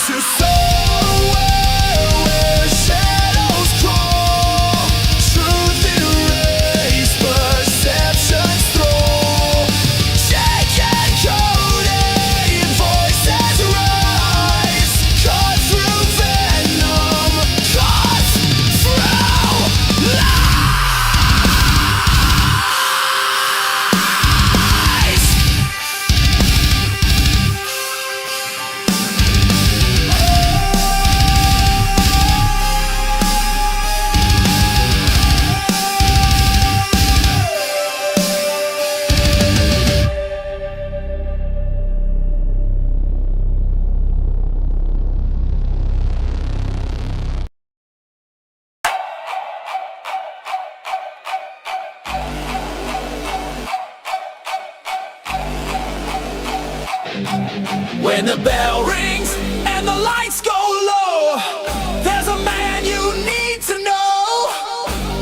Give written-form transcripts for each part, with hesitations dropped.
To somewhere where shadows crawl, truth erased, perceptions throw. Jake and Cody, voices rise, cut through venom, cut through lies. When the bell rings and the lights go low, there's a man you need to know,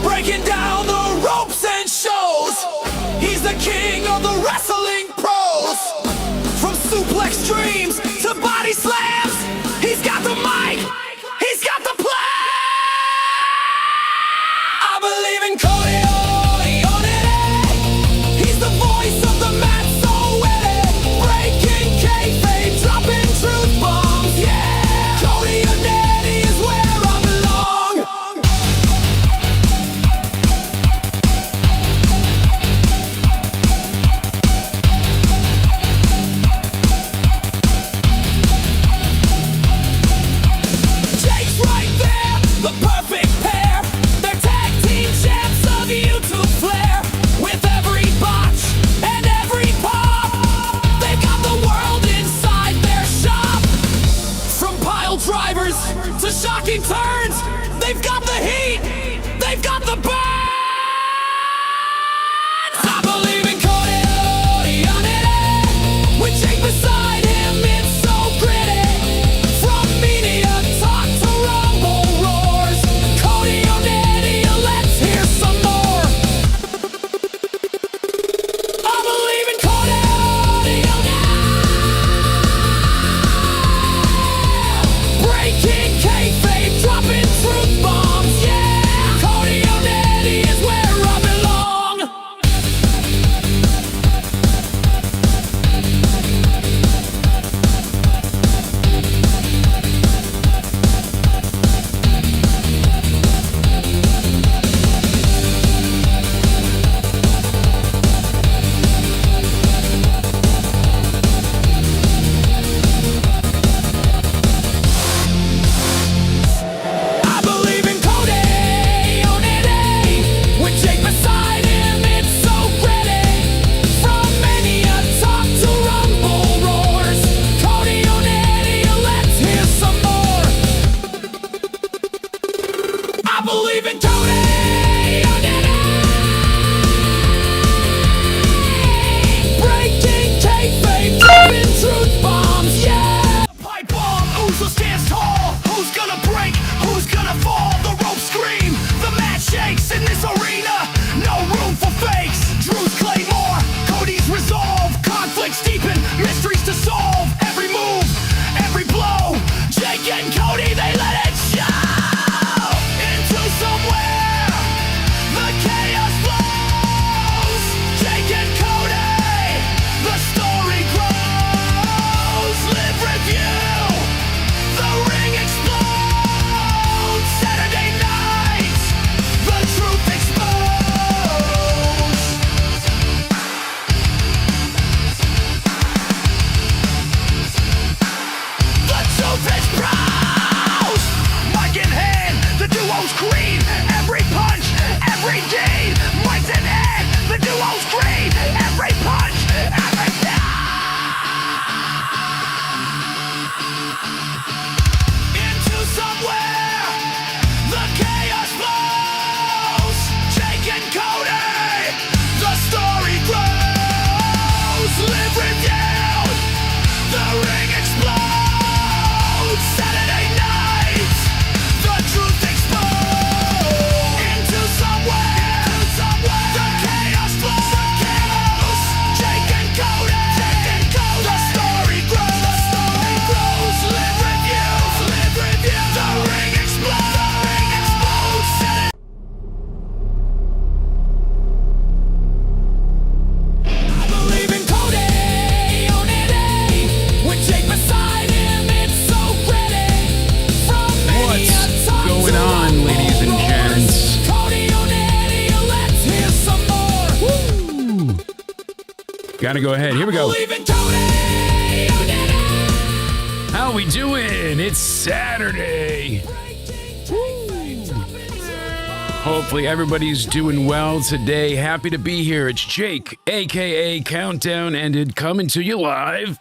breaking down the ropes and shows. He's the king of the wrestling pros. From suplex dreams to body slams, he's got the mic, he's got the plan. I believe in Cody. He's the voice of the mat, so witty, breaking kayfabe, dropping truth bombs, yeah. Cody Unity is where I belong. Jake's right there, the perfect pair. They're tag team champs of YouTube flair. With every botch and every pop, they've got the world inside their shop. From pile drivers to shocking turns, they've got the heat, they've got the burn. I believe in Cody Unity. With Jake beside him, it's so gritty. From media talk to rumble roars, Cody Unity, let's hear some more. I believe in Cody Unity. Breaking kayfabe, dropping truth bombs, yeah. Cody Unity Gotta go ahead. Here we go. Believe in Tony, you did it. How we doing? It's Saturday. Hopefully everybody's doing well today. Happy to be here. It's Jake, a.k.a. Countdown Ended, coming to you live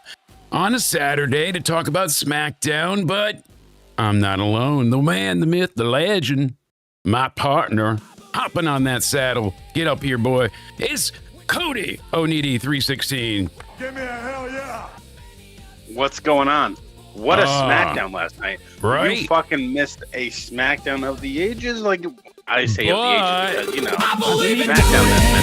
on a Saturday to talk about SmackDown, but I'm not alone. The man, the myth, the legend, my partner, hopping on that saddle. Get up here, boy. It's Cody Oneidi 316. Give me a hell yeah. What's going on? What a SmackDown last night. Right? You fucking missed a SmackDown of the ages? Like, I say of the ages because, you know, I believe in SmackDown has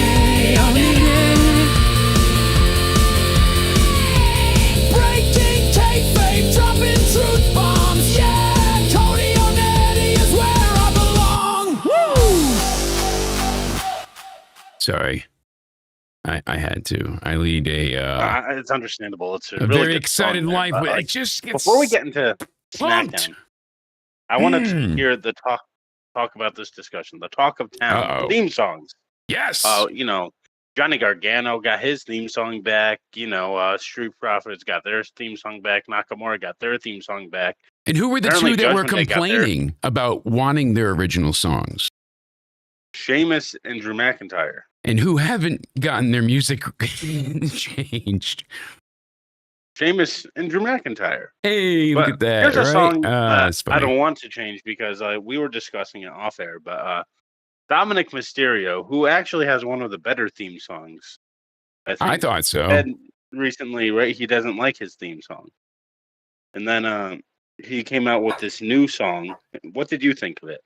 breaking kayfabe, dropping truth bombs. Yeah, Cody Oneidi is where I belong. Woo! Sorry. I had to. I lead a it's understandable. It's a really very very excited life. But, It just gets before we get into pumped. SmackDown, I wanted to hear the talk about this discussion. The talk of town theme songs. Yes. You know, Johnny Gargano got his theme song back. You know, Street Profits got their theme song back. Nakamura got their theme song back. And who were the Apparently two that were Judgment Day got complaining about wanting their original songs? Sheamus and Drew McIntyre. And who haven't gotten their music changed? Sheamus and Drew McIntyre. Hey, look But at that. Here's a right? song That's that I funny. don't want to change because we were discussing it off air. But Dominic Mysterio, who actually has one of the better theme songs, I thought so. said recently, right? He doesn't like his theme song, and then he came out with this new song. What did you think of it?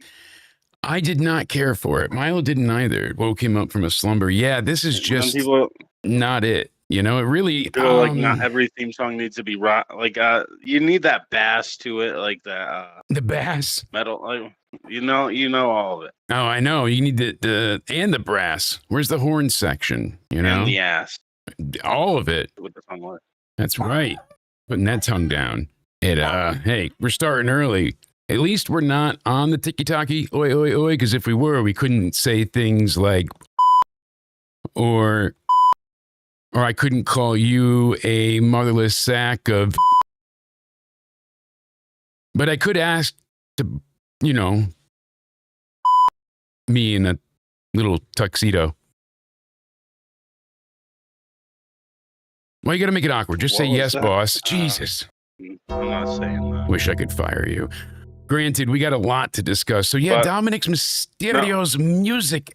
I did not care for it. Milo didn't either. It woke him up from a slumber. Yeah, this is Some just people not it. You know, it really. feel like not every theme song needs to be rock. Like you need that bass to it, like that the bass. metal. Like, you know all of it. Oh, I know. You need the and the brass. Where's the horn section? You know, And the ass all of it. with the tongue was. That's right. Putting that tongue down. Hey, we're starting early. At least we're not on the tiki-taki, oi, oi, oi, because if we were, we couldn't say things like, or I couldn't call you a motherless sack of, but I could ask to, you know, me in a little tuxedo. Why you gotta make it awkward? Just say What was yes, that? boss. Jesus. I'm not saying that. Wish I could fire you. Granted, we got a lot to discuss. So yeah, But- Dominic Mysterio's music.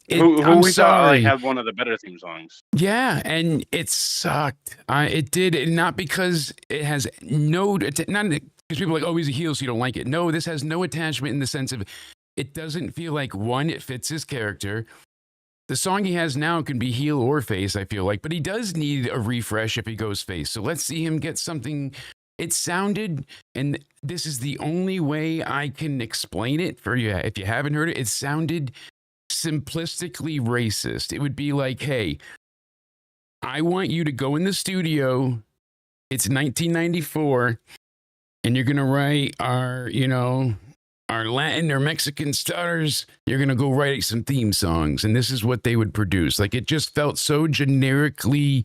Who I'm we thought sorry. had one of the better theme songs. Yeah, and it sucked. It did, and not because it has not because people are like, oh, he's a heel, so you don't like it. No, this has no attachment in the sense of it doesn't feel like one, it fits his character. The song he has now can be heel or face, I feel like, but he does need a refresh if he goes face. So let's see him get something. It sounded, and this is the only way I can explain it for you. If you haven't heard it, it sounded simplistically racist. It would be like, hey, I want you to go in the studio. It's 1994, and you're going to write our Latin or Mexican stars. You're going to go write some theme songs, and this is what they would produce. Like, it just felt so generically,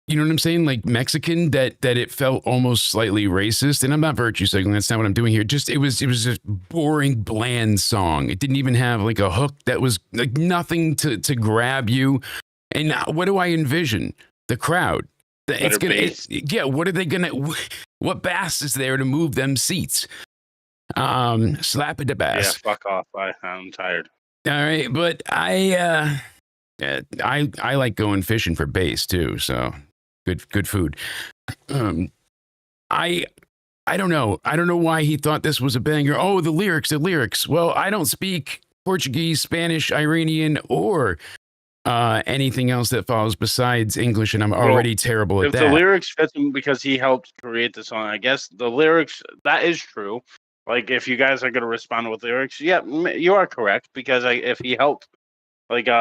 you know what I'm saying? Like Mexican, that it felt almost slightly racist. And I'm not virtue signaling. That's not what I'm doing here. Just it was a boring, bland song. It didn't even have like a hook that was like nothing to grab you. And what do I envision? The crowd. It's Better gonna. bass. What are they gonna? What bass is there to move them seats? Slap it to Yeah, bass. fuck off. I'm tired. All right, but I like going fishing for bass too. So. Good food. I don't know. I don't know why he thought this was a banger. Oh, the lyrics. Well, I don't speak Portuguese, Spanish, Iranian, or anything else that follows besides English, and I'm already terrible at If that. the lyrics fit him because he helped create the song, I guess the lyrics, that is true. Like, if you guys are going to respond with lyrics, yeah, you are correct. Because if he helped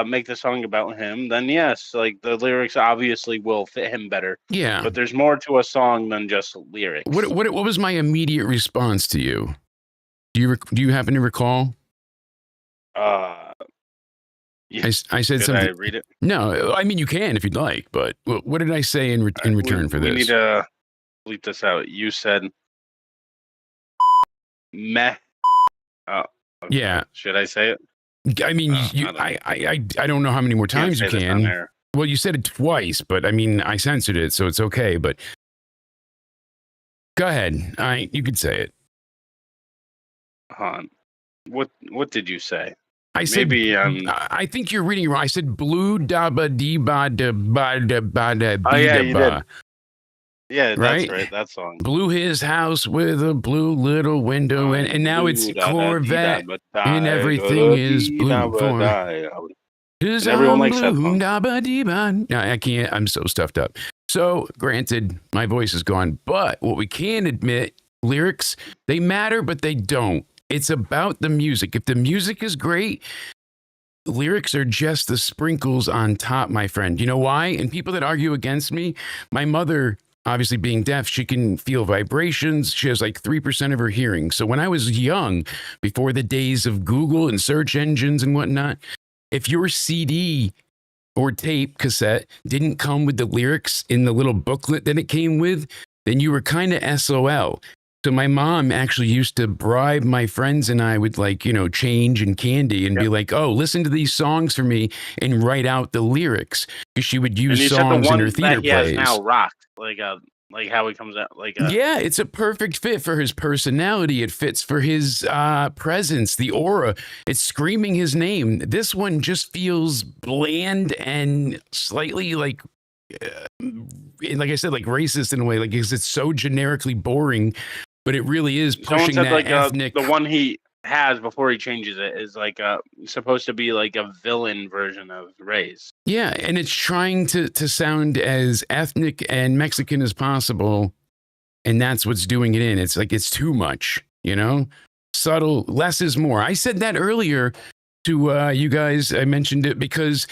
make the song about him, then yes, like the lyrics obviously will fit him better. Yeah. But there's more to a song than just lyrics. What was my immediate response to you? Do you happen to recall? I said Should something. I read it? No, I mean you can if you'd like, but what did I say in return for We this? need to bleep this out. You said meh. Oh, okay. Yeah. Should I say it? I mean, I don't know how many more times you Can't say this on can. air. Well, you said it twice, but I mean, I censored it, so it's okay. But go ahead. You could say it. Hold on. What did you say? I said. Maybe I think you're reading it wrong. I said blue daba dee ba da ba da ba da Oh yeah, bee you da did. ba. Yeah, Right? that's right. That song. Blew his house with a blue little window, and now it's Corvette, and everything is blue for me. Cause everyone I'm likes that blue, song. da-ba dee ba. No, I can't. I'm so stuffed up. So, granted, my voice is gone, but what we can admit, lyrics, they matter, but they don't. It's about the music. If the music is great, lyrics are just the sprinkles on top, my friend. You know why? And people that argue against me, my mother, obviously being deaf, she can feel vibrations. She has like 3% of her hearing. So when I was young, before the days of Google and search engines and whatnot, if your CD or tape cassette didn't come with the lyrics in the little booklet that it came with, then you were kind of SOL. So my mom actually used to bribe my friends and I with like, change and candy and be like, oh, listen to these songs for me and write out the lyrics. Because she would use songs in her theater that he plays. has now rocked, like how he comes out, yeah, it's a perfect fit for his personality. It fits for his presence, the aura. It's screaming his name. This one just feels bland and slightly like I said, like racist in a way, like because it's so generically boring, but it really is pushing Someone said that ethnic. the one he has before he changes it is supposed to be like a villain version of Ray's. Yeah, and it's trying to sound as ethnic and Mexican as possible, and that's what's doing it in. It's like it's too much, subtle. Less is more. I said that earlier to you guys. I mentioned it because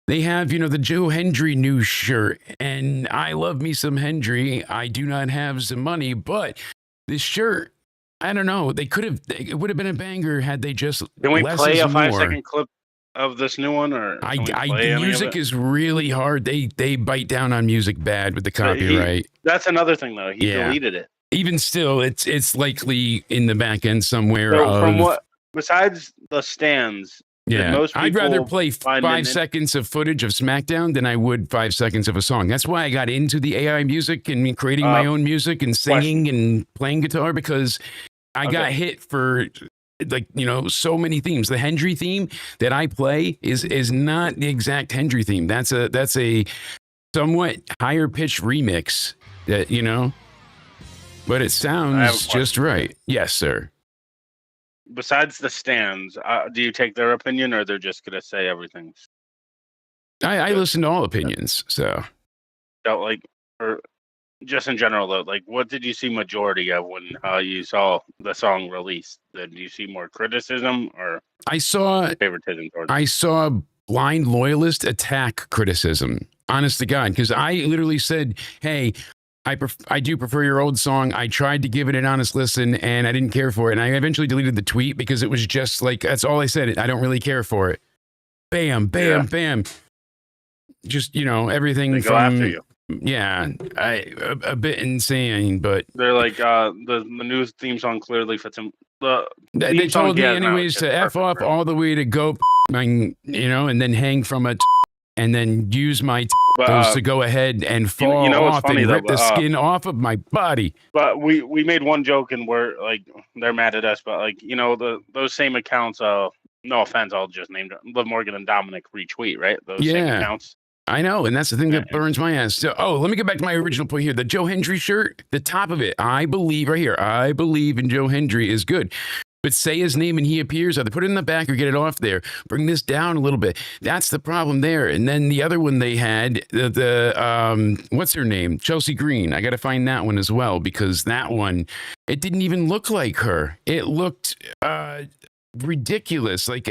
they have, the Joe Hendry new shirt, and I love me some Hendry. I do not have some money, but this shirt, I don't know. It would have been a banger had they just. Can we play a 5-second more. clip of this new one, or the music is really hard. They bite down on music bad with the copyright. That's another thing, though. He deleted it. Even still, it's likely in the back end somewhere. So from what, besides the stands, yeah, I'd rather play find 5 seconds of footage of SmackDown than I would 5 seconds of a song. That's why I got into the AI music and creating my own music and singing and playing guitar, because I got hit for so many themes. The Hendry theme that I play is not the exact Hendry theme. That's a somewhat higher pitched remix that, but it sounds just right. Yes, sir. Besides the stands, do you take their opinion, or they're just gonna say everything? I listen to all opinions, so. Or just in general, though, what did you see majority of when you saw the song released? Did you see more criticism or favoritism towards it? I saw blind loyalist attack criticism. Honest to God, because I literally said, "Hey, I do prefer your old song. I tried to give it an honest listen, and I didn't care for it. And I eventually deleted the tweet because it was just like that's all I said. I don't really care for it. Bam, bam, bam. Just everything they go after you. Yeah, a bit insane, but they're like the new theme song clearly fits him. They told me anyways to F off all the way to go, and then hang from it, and then use my to go ahead and fall off and rip the skin off of my body. But we made one joke and we're like, they're mad at us, but those same accounts. No offense, I'll just name Liv Morgan and Dominic retweet, right? Those same accounts. I know, and that's the thing that burns my ass. So, let me get back to my original point here. The Joe Hendry shirt, the top of it, I believe in Joe Hendry is good. But say his name and he appears, either put it in the back or get it off there. Bring this down a little bit. That's the problem there. And then the other one they had, what's her name? Chelsea Green. I got to find that one as well, because that one, it didn't even look like her. It looked ridiculous. Like,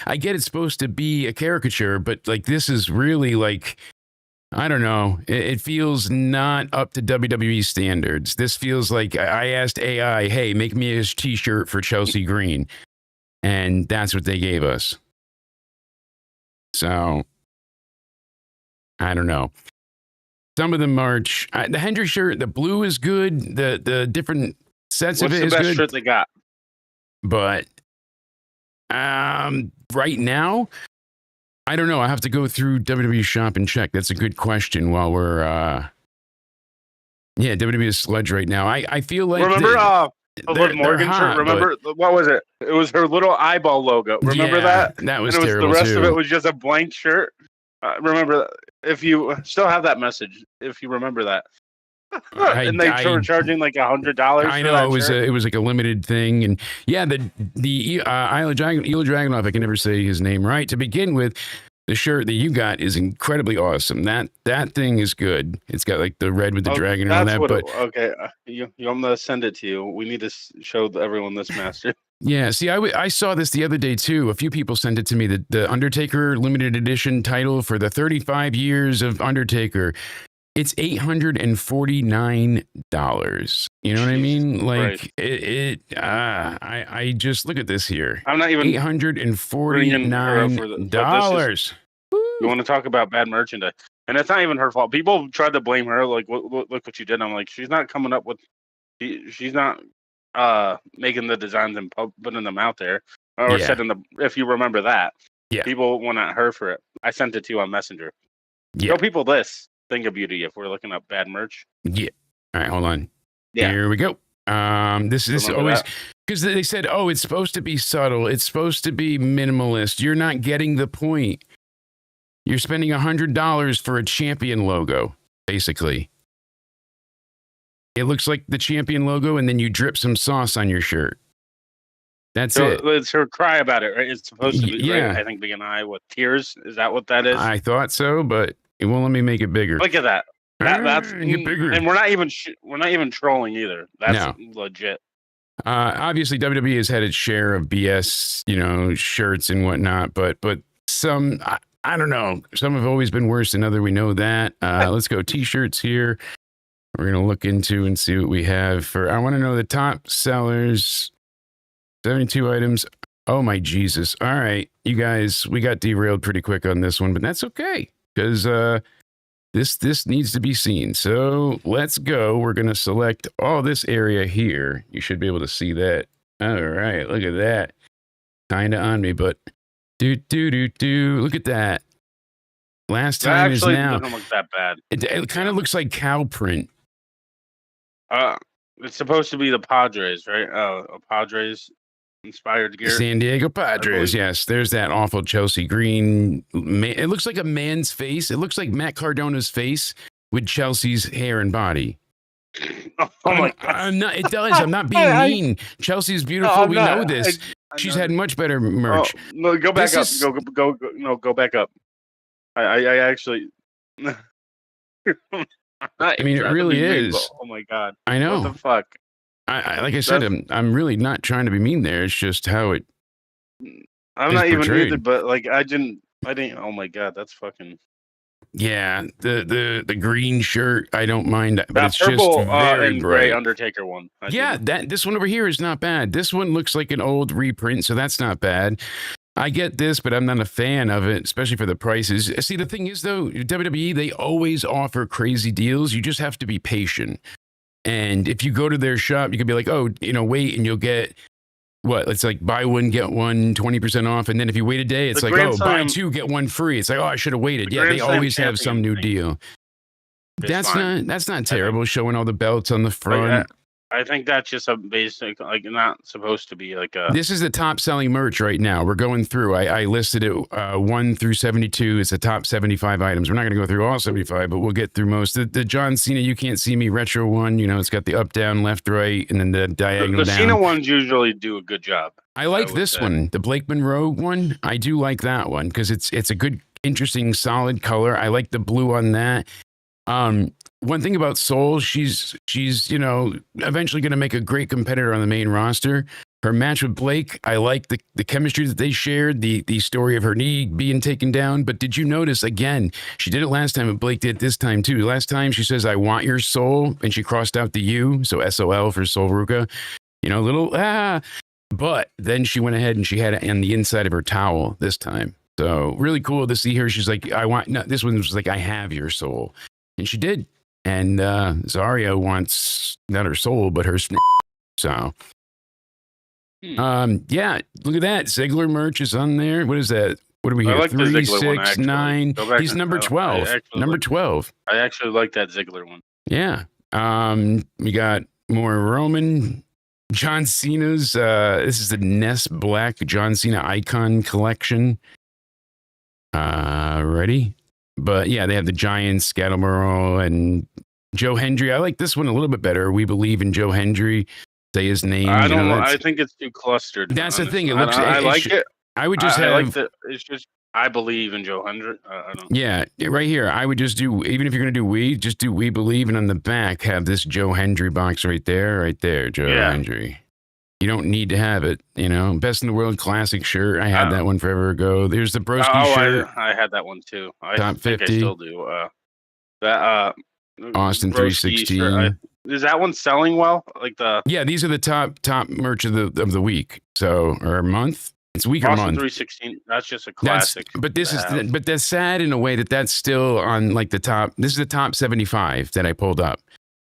I get it's supposed to be a caricature, but this is really I don't know. It feels not up to WWE standards. This feels like I asked AI, hey, make me a t-shirt for Chelsea Green. And that's what they gave us. So I don't know. Some of the merch, the Hendry shirt, the blue is good. The different sets What's of it the is best good. shirt they got? But right now, I don't know. I have to go through WWE Shop and check. That's a good question. While we're WWE is sludge right now. I feel like Remember the Liv they're Morgan hot, shirt? Remember what was it? It was her little eyeball logo. Remember that? That was And it was terrible the rest too. of it was just a blank shirt. Remember, if you still have that message, if you remember that, and they were charging like $100. I know it was like a limited thing, and yeah, the Ila Dragunov. I can never say his name right. To begin with, the shirt that you got is incredibly awesome. That thing is good. It's got like the red with the dragon and all that. But okay, I'm gonna send it to you. We need to show everyone this master. Yeah, see, I saw this the other day too. A few people sent it to me. The Undertaker limited edition title for the 35 years of Undertaker. It's $849. You know what I mean? Like I just look at this here. I'm not even $849. You want to talk about bad merchandise? And it's not even her fault. People tried to blame her. Like, look what you did. I'm like, she's not coming up with. She's not making the designs and putting them out there or setting the. If you remember that, people went at her for it. I sent it to you on Messenger. Show people this thing of beauty if we're looking up bad merch. Yeah. All right, hold on. Yeah. Here we go. This is always because they said, oh, it's supposed to be subtle. It's supposed to be minimalist. You're not getting the point. You're spending $100 for a champion logo, basically. It looks like the champion logo, and then you drip some sauce on your shirt. That's it. It's her cry about it, right? It's supposed to be, right? I think, begin with tears. Is that what that is? I thought so, but it won't let me make it bigger. Look at that. That's bigger. And we're not even trolling either. That's legit. Obviously, WWE has had its share of BS, shirts and whatnot, but some. I don't know. Some have always been worse than other. We know that. Let's go T-shirts here. We're going to look into and see what we have for. I want to know the top sellers. 72 items. Oh, my Jesus. All right. You guys, we got derailed pretty quick on this one, but that's okay because this needs to be seen. So let's go. We're going to select all this area here. You should be able to see that. All right. Look at that. Kind of on me, but. Look at that. Last time is now. Doesn't look that bad. It kind of looks like cow print. It's supposed to be the Padres, right? A Padres inspired gear. San Diego Padres. Yes, there's that awful Chelsea green. It looks like a man's face. It looks like Matt Cardona's face with Chelsea's hair and body. Oh my God! It does. I'm not being mean. Chelsea's beautiful. We know this. She's had much better merch. No, go back up. Go back up. I actually. I mean, it really is. Oh my God! I know. What the fuck? Like I said, I'm really not trying to be mean. There, it's just how it. I'm not even either, but like I didn't. Oh my God, that's fucking. Yeah, the green shirt, I don't mind, but it's purple, just very and bright. gray Undertaker one. This one over here is not bad. This one looks like an old reprint, so that's not bad. I get this, but I'm not a fan of it, especially for the prices. See, the thing is, though, WWE, they always offer crazy deals. You just have to be patient. And if you go to their shop, you could be like, oh, wait, and you'll get, what? It's like buy one, get one, 20% off. And then if you wait a day, it's like, oh, buy two, get one free. It's like, oh, I should have waited. Yeah, they always have some new deal. That's not terrible, showing all the belts on the front. I think that's just a basic, like, not supposed to be like a. This is the top selling merch right now. We're going through. I listed it 1 through 72. It's the top 75 items. We're not going to go through all 75, but we'll get through most. The John Cena You Can't See Me retro one, it's got the up, down, left, right, and then the diagonal down. The Cena ones usually do a good job. I like this one, the Blake Monroe one. I do like that one because it's a good, interesting, solid color. I like the blue on that. One thing about Soul, she's eventually going to make a great competitor on the main roster. Her match with Blake, I like the chemistry that they shared, the story of her knee being taken down. But did you notice, again, she did it last time and Blake did it this time too. Last time she says, I want your soul, and she crossed out the U, so SOL for Soul Ruka. But then she went ahead and she had it on the inside of her towel this time. So really cool to see her. She's like, I want, no, this one was like, I have your soul. And she did. And Zarya wants not her soul, but her so. Yeah, look at that. Ziggler merch is on there. What is that? What are we I here? like the 3, Ziggler one, 6, actually. 9. Go back He's and- number 12. Number 12. I actually like that Ziggler one. Yeah. We got more Roman. John Cena's. This is the Ness Black John Cena Icon Collection. Ready? But yeah, they have the Giants, Scattleboro, and Joe Hendry. I like this one a little bit better. We believe in Joe Hendry. Say his name. I don't know. that's- I think it's too clustered. That's the honestly. thing. It looks. I like it. I would just I have. like the. It's just. I believe in Joe Hendry. I don't. Yeah, right here. I would just do, even if you're going to do we, just do we believe, and on the back have this Joe Hendry box right there, Joe Hendry. You don't need to have it, you know. Best in the world classic shirt. I had that one forever ago. There's the Broski shirt. I had that one too. Top 50. I still do. That Austin Broski 316. shirt, is that one selling well? Like the Yeah, these are the top merch of the week. So, or month. It's week or Austin month. 316. That's just a classic. But this is but that's sad in a way that's still on like the top. This is the top 75 that I pulled up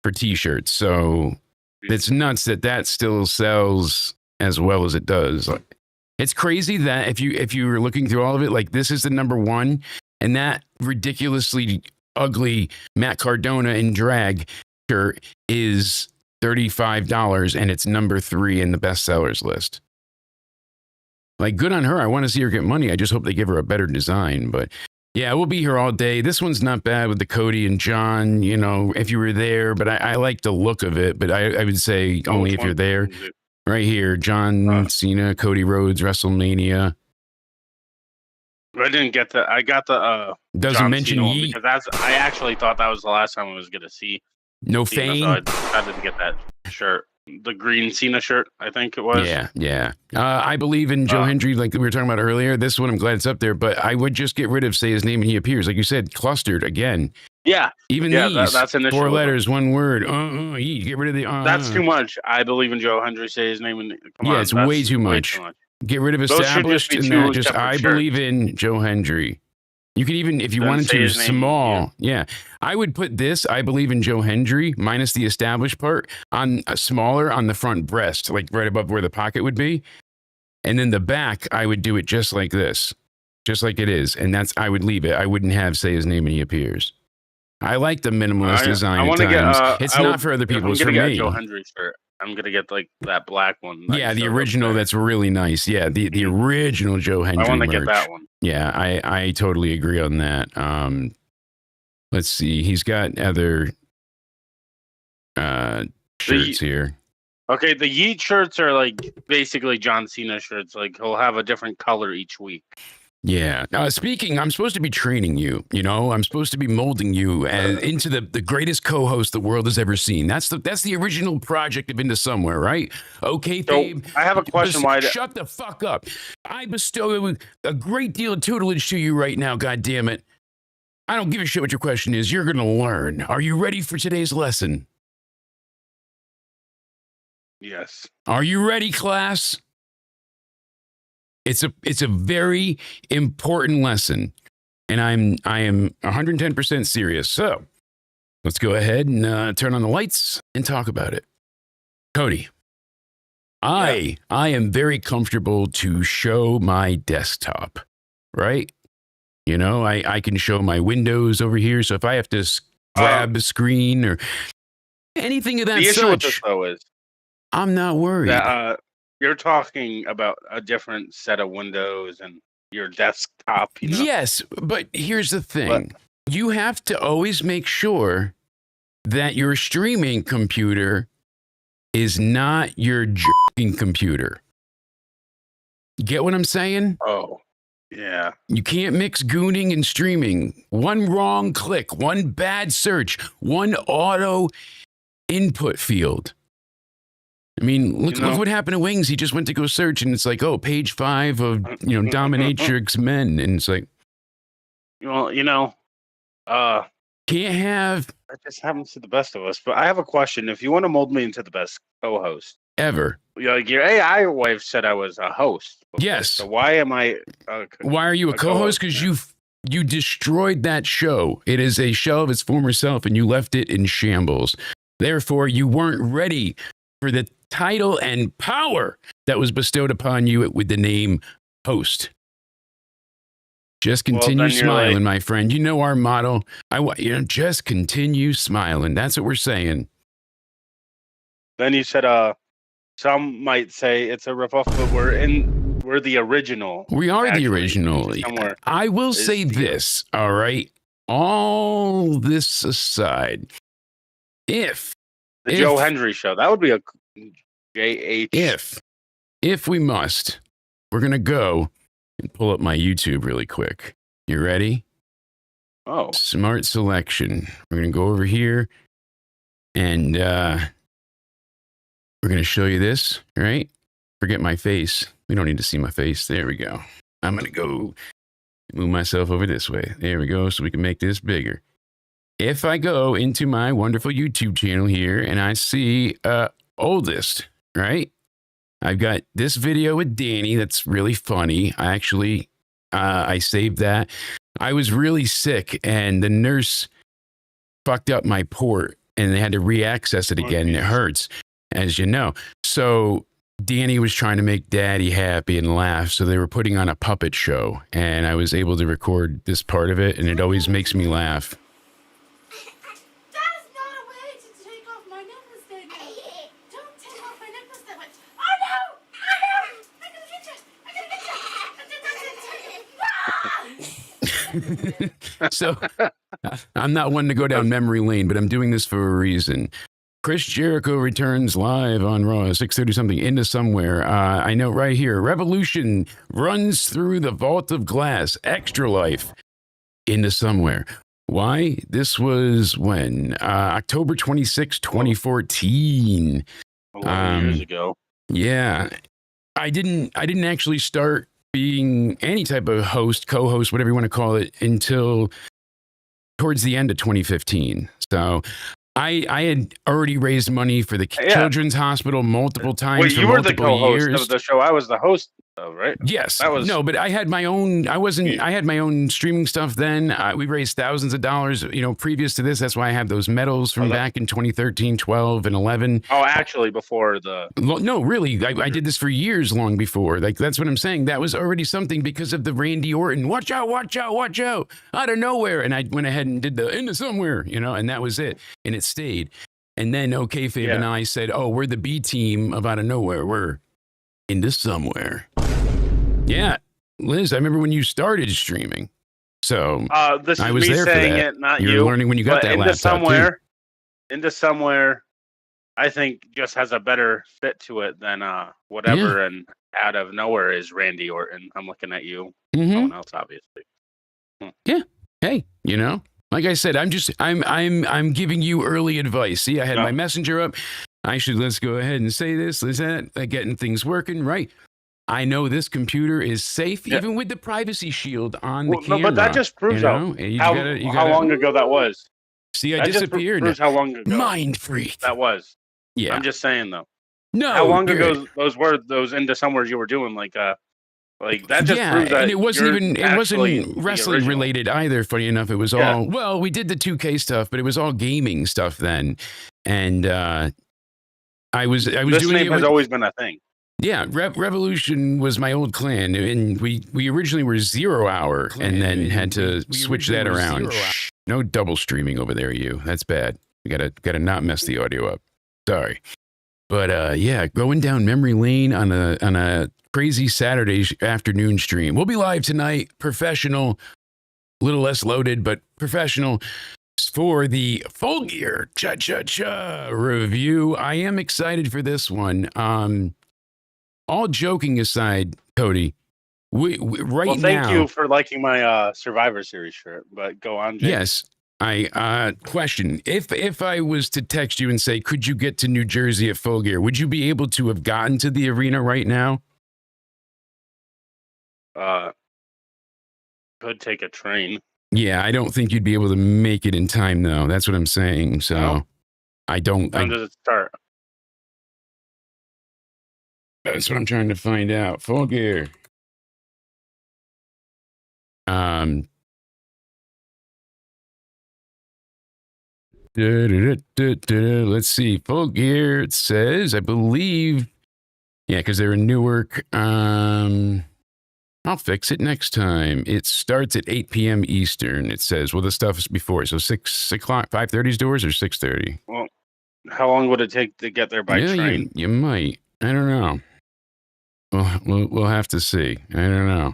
for t-shirts. So it's nuts that still sells as well as it does. Like, it's crazy that if you were looking through all of it, like this is the number one, and that ridiculously ugly Matt Cardona in drag shirt is $35, and it's number 3 in the bestsellers list. Like, good on her. I want to see her get money. I just hope they give her a better design. But yeah, we'll be here all day. This one's not bad with the Cody and John, you know, if you were there. But I like the look of it. But I would say only if you're there. Right here, John Cena, Cody Rhodes, WrestleMania. I didn't get that. I got the Doesn't John mention Cena one Yeet. because I actually thought that was the last time I was going to see No Cena, Fame. so I decided to get that shirt. The green Cena shirt, I think it was. Yeah. I believe in Joe Hendry, like we were talking about earlier. This one, I'm glad it's up there, but I would just get rid of say his name and he appears. Like you said, clustered again. Yeah. Even these that's an issue 4 with letters, one word. Get rid of the. That's too much. I believe in Joe Hendry. Say his name and come on. It's way too much. Get rid of Those should just established be and two that just separate I shirts. believe in Joe Hendry. You could even, if you Then wanted say to, his name, small. Yeah. I would put this, I believe in Joe Hendry, minus the established part, on a smaller on the front breast, like right above where the pocket would be. And then the back, I would do it just like this, just like it is. And that's, I would leave it. I wouldn't have say his name and he appears. I like the minimalist design at times. It's not for other people, it's for me. Joe Hendry shirt. I'm gonna get like that black one. Yeah, the original. That's really nice. Yeah, the original Joe Hendry. I want to merch. get that one. Yeah, I totally agree on that. Let's see. He's got other shirts here. Okay, the Yeet shirts are like basically John Cena shirts. Like he'll have a different color each week. Yeah. Speaking, I'm supposed to be training you. You know, I'm supposed to be molding you into the greatest co-host the world has ever seen. That's the original project of Into Somewhere, right? Okay, babe. So I have a question. Shut the fuck up. I bestow a great deal of tutelage to you right now. God damn it. I don't give a shit what your question is. You're gonna learn. Are you ready for today's lesson? Yes. Are you ready, class? It's a very important lesson, and I am 110% serious. So let's go ahead and turn on the lights and talk about it. Cody, I am very comfortable to show my desktop, right? You know, I can show my windows over here. So if I have to grab a screen or anything of that the issue with this such, though is I'm not worried. that you're talking about a different set of windows and your desktop. You know? Yes, but here's the thing. You have to always make sure that your streaming computer is not your jerking computer. Get what I'm saying? Oh, yeah. You can't mix gooning and streaming. One wrong click, one bad search, one auto input field. I mean, look what happened to Wings. He just went to go search, and it's like, oh, page 5 of Dominatrix Men, and it's like, well, can't have. That just happens to the best of us. But I have a question. If you want to mold me into the best co-host, ever. Your AI wife said I was a host. before, Yes. So why am I? Why are you a co-host? Because you destroyed that show. It is a shell of its former self, and you left it in shambles. Therefore, you weren't ready for the title and power that was bestowed upon you with the name host. Just continue smiling, my friend. You know our motto. Just continue smiling. That's what we're saying. Then you said, some might say it's a ripoff, but we're the original. We are the original. I will say this, all right? All this aside, if the Joe Hendry show, that would be a JH. If we must, we're gonna go and pull up my YouTube really quick. You ready? Oh, smart selection. We're gonna go over here, and we're gonna show you this. Right? Forget my face. We don't need to see my face. There we go. I'm gonna go move myself over this way. There we go. So we can make this bigger. If I go into my wonderful YouTube channel here and I see oldest, right? I've got this video with Danny that's really funny. I actually, I saved that. I was really sick and the nurse fucked up my port and they had to re-access it again. And it hurts, as you know. So Danny was trying to make Daddy happy and laugh. So they were putting on a puppet show and I was able to record this part of it and it always makes me laugh. So I'm not one to go down memory lane, but I'm doing this for a reason. Chris Jericho returns live on Raw, 6:30 something into somewhere. I know right here. Revolution runs through the vault of glass. Extra life into somewhere. Why? This was when? October 26, 2014. Years ago. Yeah. I didn't actually start being any type of host, co-host, whatever you want to call it, until towards the end of 2015. So I had already raised money for the Children's Hospital multiple times. Wait, for you were the multiple co-host years. of the show. I was the host, though, right? Yes. No, but I had my own. I had my own streaming stuff then. We raised thousands of dollars, previous to this. That's why I have those medals from back in 2013, 12, and 11. Oh, actually, before the. No, really. I did this for years long before. Like, that's what I'm saying. That was already something because of the Randy Orton. Watch out, watch out, watch out. Out of nowhere. And I went ahead and did the into somewhere, and that was it. And it stayed. And then Fabe and I said, oh, we're the B team of out of nowhere. We're into somewhere. Yeah. Liz, I remember when you started streaming. So this I is was me there for saying that. it, not you you. were learning when you got that laptop too. Into somewhere, I think just has a better fit to it than whatever. And out of nowhere is Randy Orton. I'm looking at you. Mm-hmm. No one else, obviously. Yeah. Hey, like I said, I'm giving you early advice. See, I had my messenger up. Let's go ahead and say this, getting things working, right? I know this computer is safe, even with the privacy shield on the camera. No, but that just proves how long ago that was. See, I disappeared. Proves how long ago. Mind freak. That was. Yeah. I'm just saying, though. No. How long ago those were those into somewhere you were doing like that just proves that. And it wasn't wrestling related either. Funny enough, it was all we did the 2K stuff, but it was all gaming stuff then. And I was this doing name it has always been a thing. Yeah, Revolution was my old clan, and we originally were 0 Hour, and then had to switch that around. No double streaming over there, you. That's bad. We gotta not mess the audio up. Sorry, but going down memory lane on a crazy Saturday afternoon stream. We'll be live tonight. Professional, a little less loaded, but professional. For the Full Gear Cha-Cha-Cha review. I am excited for this one. All joking aside, Cody, we right now. Thank you for liking my Survivor Series shirt, but go on, Jake. Yes. I question, if I was to text you and say, could you get to New Jersey at Full Gear, would you be able to have gotten to the arena right now? Could take a train. Yeah, I don't think you'd be able to make it in time, though. That's what I'm saying. So I don't. When does it start? That's what I'm trying to find out. Full Gear. Let's see. Full Gear, it says, I believe. Yeah, because they're in Newark. I'll fix it next time. It starts at 8 p.m. Eastern. It says, well, the stuff is before. So 6 o'clock, 5:30's doors or 6:30? Well, how long would it take to get there by train? You might. I don't know. We'll have to see. I don't know.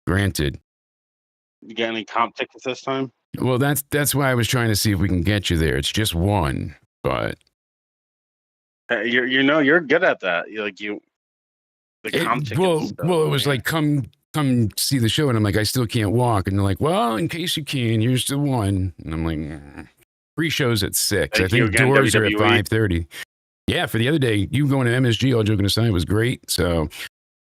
Granted. You get any comp tickets this time? Well, that's why I was trying to see if we can get you there. It's just one, but you're good at that. The comp tickets. Well, it was like come see the show, and I'm like, I still can't walk, and they're like, well, in case you can, here's the one, and I'm like, pre-shows at 6. I think again, doors are at WWE. 5:30. Yeah, for the other day, you going to MSG, all joking aside, was great. So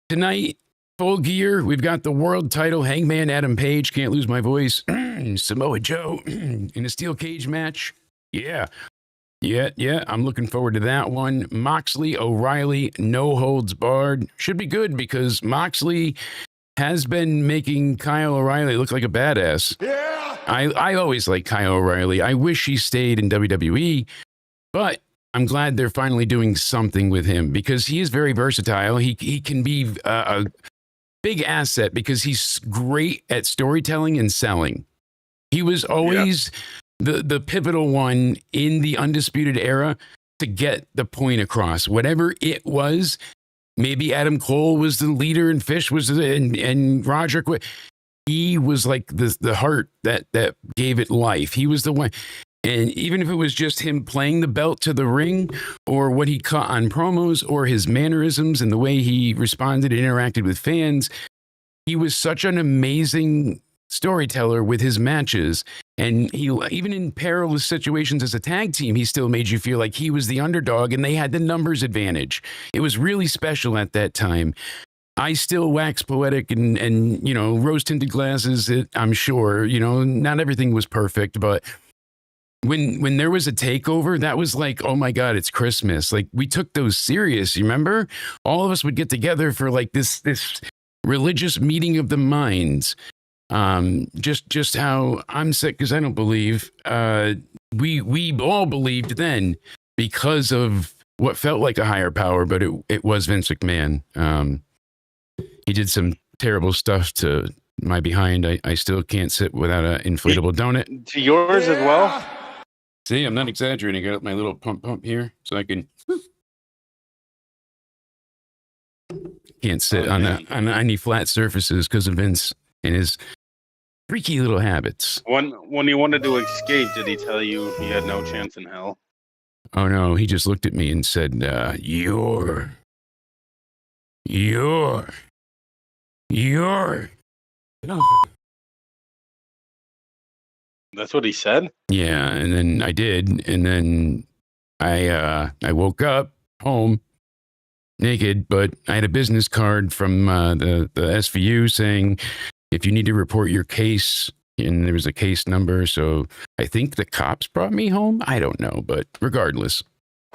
tonight, Full Gear, we've got the world title, Hangman Adam Page, can't lose my voice, Samoa Joe in a steel cage match. Yeah, I'm looking forward to that one. Moxley, O'Reilly, no holds barred. Should be good because Moxley has been making Kyle O'Reilly look like a badass. Yeah! I always like Kyle O'Reilly. I wish he stayed in WWE, but I'm glad they're finally doing something with him because he is very versatile. He can be a big asset because he's great at storytelling and selling. He was always the pivotal one in the Undisputed Era to get the point across. Whatever it was, maybe Adam Cole was the leader and Fish was and Roderick. He was like the heart that gave it life. He was the one. And even if it was just him playing the belt to the ring or what he cut on promos or his mannerisms and the way he responded and interacted with fans, he was such an amazing storyteller with his matches. And he, even in perilous situations as a tag team, he still made you feel like he was the underdog and they had the numbers advantage. It was really special at that time. I still wax poetic and rose-tinted glasses, I'm sure. Not everything was perfect, but when there was a takeover, that was like, oh my God, it's Christmas. Like we took those serious. You remember? All of us would get together for like this religious meeting of the minds. Just how I'm sick because I don't believe. We all believed then because of what felt like a higher power, but it was Vince McMahon. He did some terrible stuff to my behind. I still can't sit without an inflatable donut. To yours as well? See, I'm not exaggerating. I got my little pump here so I can. Can't sit on any flat surfaces because of Vince and his freaky little habits. When he wanted to escape, did he tell you he had no chance in hell? Oh no, he just looked at me and said, "You're." That's what he said? Yeah, and then I did, and then I woke up home naked, but I had a business card from the SVU saying if you need to report your case, and there was a case number, so I think the cops brought me home. I don't know, but regardless.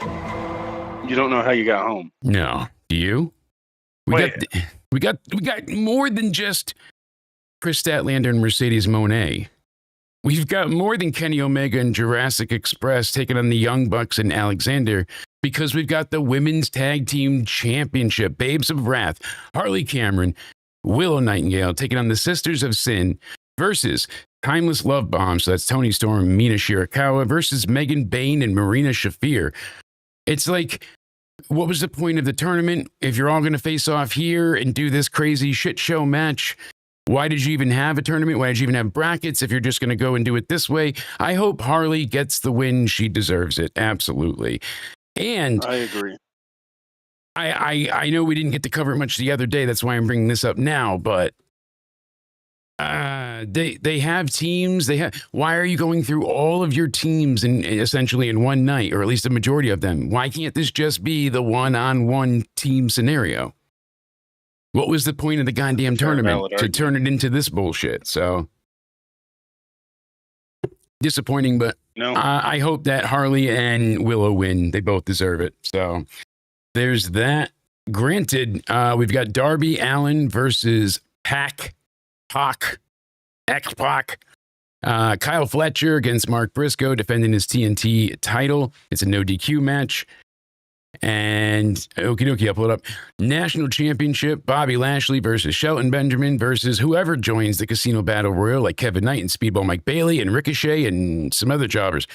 You don't know how you got home? No. Do you? We got more than just Chris Statlander and Mercedes Moné. We've got more than Kenny Omega and Jurassic Express taking on the Young Bucks and Alexander because we've got the Women's Tag Team Championship, Babes of Wrath, Harley Cameron, Willow Nightingale taking on the Sisters of Sin versus Timeless Love Bomb. So that's Toni Storm and Mina Shirakawa versus Megan Bayne and Marina Shafir. It's like, what was the point of the tournament if you're all going to face off here and do this crazy shit show match? Why did you even have a tournament? Why did you even have brackets if you're just going to go and do it this way? I hope Harley gets the win. She deserves it. Absolutely. And I agree. I know we didn't get to cover it much the other day. That's why I'm bringing this up now. But they have teams. Why are you going through all of your teams essentially in one night, or at least a majority of them? Why can't this just be the one-on-one team scenario? What was the point of the goddamn tournament to turn it into this bullshit? So disappointing, but no. I hope that Harley and Willow win. They both deserve it. So there's that. Granted, we've got Darby Allin versus Pac, X-Pac. Kyle Fletcher against Mark Briscoe defending his TNT title. It's a no DQ match. And okie dokie, I'll pull it up. National Championship, Bobby Lashley versus Shelton Benjamin versus whoever joins the Casino Battle Royal, like Kevin Knight and Speedball Mike Bailey and Ricochet and some other jobbers.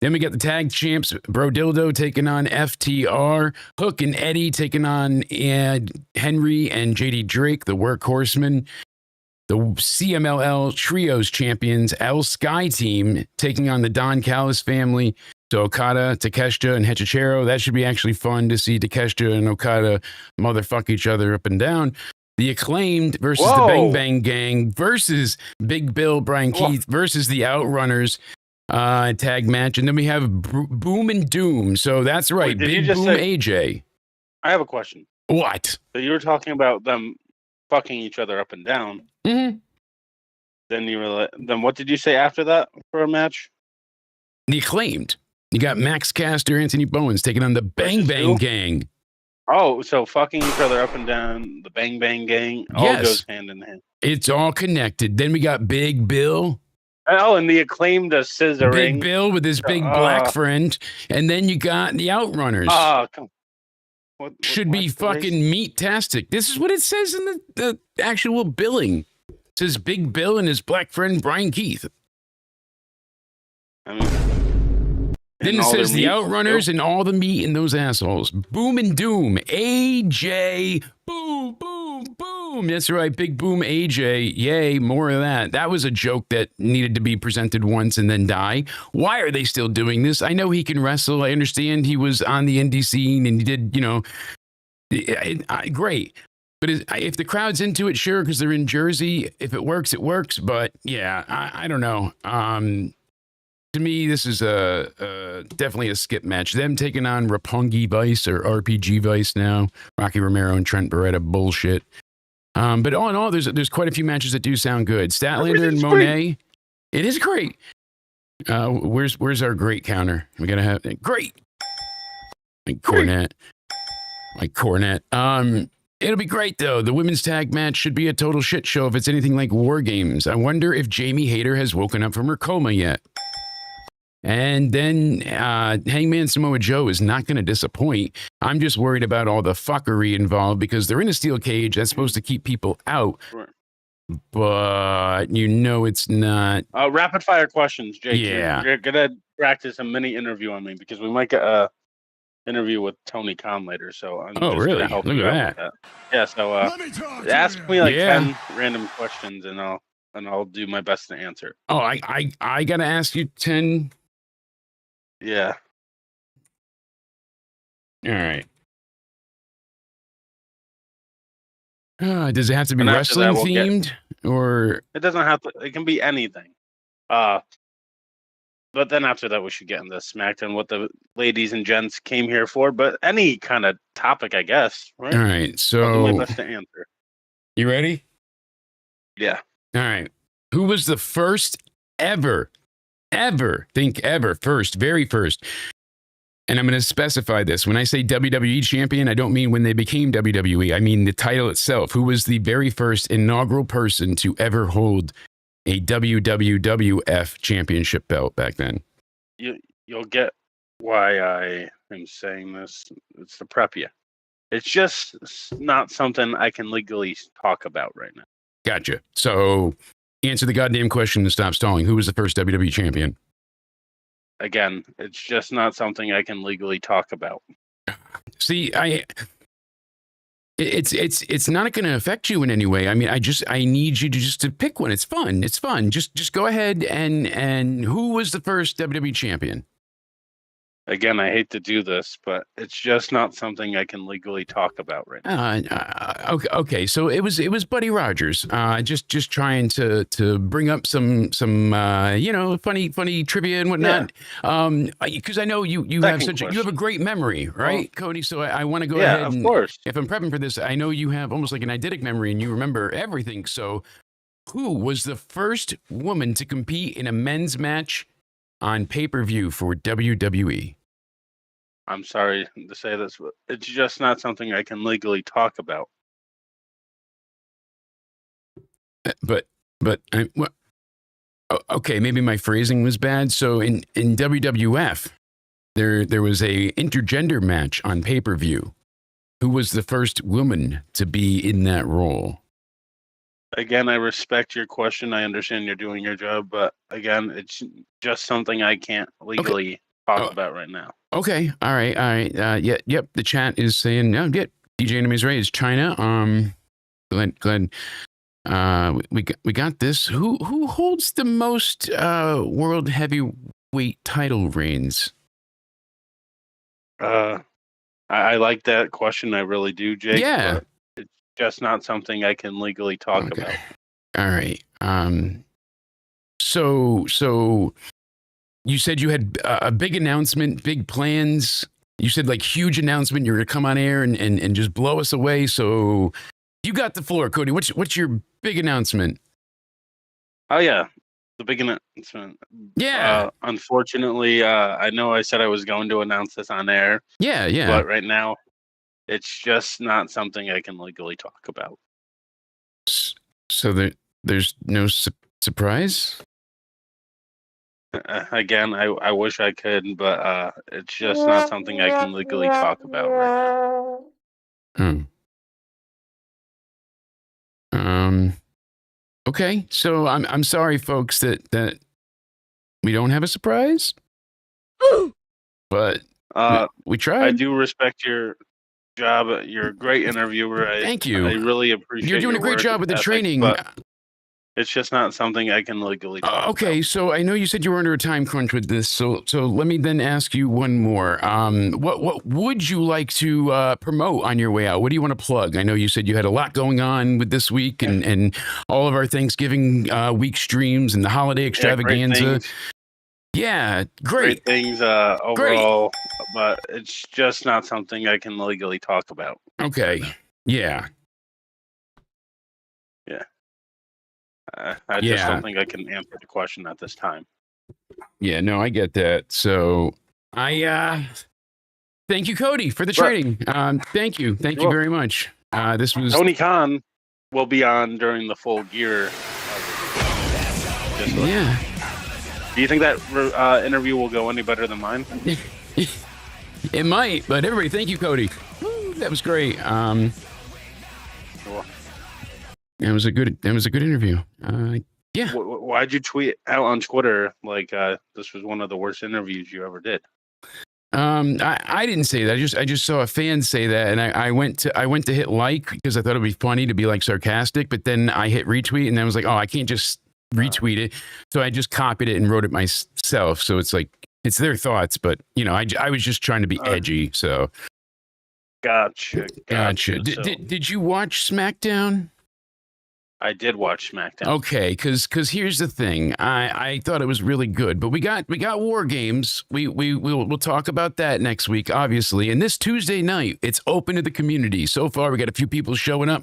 Then we got the tag champs, Bro Dildo taking on FTR, Hook and Eddie taking on Henry and JD Drake, the Workhorsemen. The CMLL Trios champions, El Sky Team, taking on the Don Callis family. So Okada, Takeshita, and Hechicero. That should be actually fun to see Takeshita and Okada motherfuck each other up and down. The Acclaimed versus the Bang Bang Gang versus Big Bill, Brian Keith versus the Outrunners tag match. And then we have Boom and Doom. So that's right. Big Boom AJ. I have a question. What? So you were talking about them fucking each other up and down. Mm-hmm. Then what did you say after that for a match? The Acclaimed. You got Max Caster, Anthony Bowens taking on the Bang Bang Gang. Oh, so fucking each other up and down, the Bang Bang Gang, all goes hand in hand. It's all connected. Then we got Big Bill. Oh, and the Acclaimed scissoring. Big Bill with his big black friend. And then you got the Outrunners. Come on. Should be fucking meat-tastic. This is what it says in the actual billing. It says Big Bill and his black friend Brian Keith. I mean, then it says the Outrunners and all the meat in those assholes. Boom and Doom. AJ. Boom, boom, boom. That's right. Big Boom AJ. Yay, more of that. That was a joke that needed to be presented once and then die. Why are they still doing this? I know he can wrestle. I understand he was on the indie scene and he did, great. But if the crowd's into it, sure, because they're in Jersey. If it works, it works. But yeah, I don't know. To me, this is definitely a skip match. Them taking on Roppongi Vice or RPG Vice now. Rocky Romero and Trent Beretta bullshit. But all in all, there's quite a few matches that do sound good. Statlander and Monet. It is great. Where's our great counter? We gotta have great. Like Cornette. It'll be great though. The women's tag match should be a total shit show if it's anything like War Games. I wonder if Jamie Hayter has woken up from her coma yet. And then Hangman Samoa Joe is not going to disappoint. I'm just worried about all the fuckery involved because they're in a steel cage. That's supposed to keep people out. Sure. But it's not. Rapid fire questions, Jake. Yeah. You're going to practice a mini interview on me because we might get a interview with Tony Khan later. So I'm just really? help Look you at out with that. Yeah. So ask me like 10 random questions and I'll do my best to answer. Oh, I got to ask you 10. Yeah. All right. Does it have to be wrestling themed or? It doesn't have to. It can be anything. But then after that, we should get into SmackDown, what the ladies and gents came here for. But any kind of topic, I guess. Right? All right. So I'll do my best to answer. You ready? Yeah. All right. Who was the first ever, very first. And I'm going to specify this. When I say WWE champion, I don't mean when they became WWE. I mean the title itself. Who was the very first inaugural person to ever hold a WWF championship belt back then? You'll get why I am saying this. It's to prep you. It's just not something I can legally talk about right now. Gotcha. So answer the goddamn question and stop stalling. Who was the first WWE champion? Again, it's just not something I can legally talk about. See, it's not going to affect you in any way. I mean, I need you to pick one. It's fun. It's fun. Just go ahead and who was the first WWE champion? Again, I hate to do this, but it's just not something I can legally talk about right now. Okay. So it was Buddy Rogers. Just trying to bring up some funny trivia and whatnot. Because I know you have a great memory, right, Cody? So I want to go ahead. Of course. If I'm prepping for this, I know you have almost like an eidetic memory and you remember everything. So who was the first woman to compete in a men's match on pay-per-view for WWE? I'm sorry to say this, but it's just not something I can legally talk about. But okay, maybe my phrasing was bad. So in WWF, there was a intergender match on pay-per-view. Who was the first woman to be in that role? Again, I respect your question. I understand you're doing your job, but again, it's just something I can't legally talk about right now. Okay, all right. Yeah, yep. The chat is saying, yeah, DJ Enemies Ray is China. Glenn, we got this. Who holds the most world heavyweight title reigns? I like that question. I really do, Jake. Yeah. But it's just not something I can legally talk about. All right. So you said you had a big announcement, big plans. You said like huge announcement. You're going to come on air and just blow us away. So you got the floor, Cody. What's your big announcement? Oh yeah, the big announcement. Yeah. Unfortunately, I know I said I was going to announce this on air. Yeah. But right now, it's just not something I can legally talk about. So there's no surprise? Again, I wish I could, but it's just not something I can legally talk about right now. Okay, so I'm sorry, folks, that we don't have a surprise, but we tried. I do respect your job. You're a great interviewer. Thank you. I really appreciate. You're doing a great job with the training. But it's just not something I can legally talk okay, about. So I know you said you were under a time crunch with this, so let me then ask you one more. What would you like to promote on your way out? What do you want to plug? I know you said you had a lot going on with this week and all of our Thanksgiving week streams and the holiday extravaganza. Yeah, great things overall, but it's just not something I can legally talk about. Okay, yeah. I just don't think I can answer the question at this time. Yeah, no, I get that. So I thank you, Cody, for the training. Thank you very much. This was Tony Khan will be on during the full gear. Yeah. Do you think that interview will go any better than mine? It might, but everybody, thank you, Cody. Woo, that was great. Cool. It was a good interview. Yeah. Why'd you tweet out on Twitter like this was one of the worst interviews you ever did? I didn't say that. I just saw a fan say that, and I went to hit like because I thought it'd be funny to be like sarcastic, but then I hit retweet, and I was like, oh, I can't just retweet it, so I just copied it and wrote it myself. So it's like it's their thoughts, but you know, I was just trying to be edgy. So gotcha. Did you watch SmackDown? I did watch SmackDown. Okay, because here's the thing. I thought it was really good, but we got War Games. We'll talk about that next week, obviously. And this Tuesday night, it's open to the community. So far, we got a few people showing up.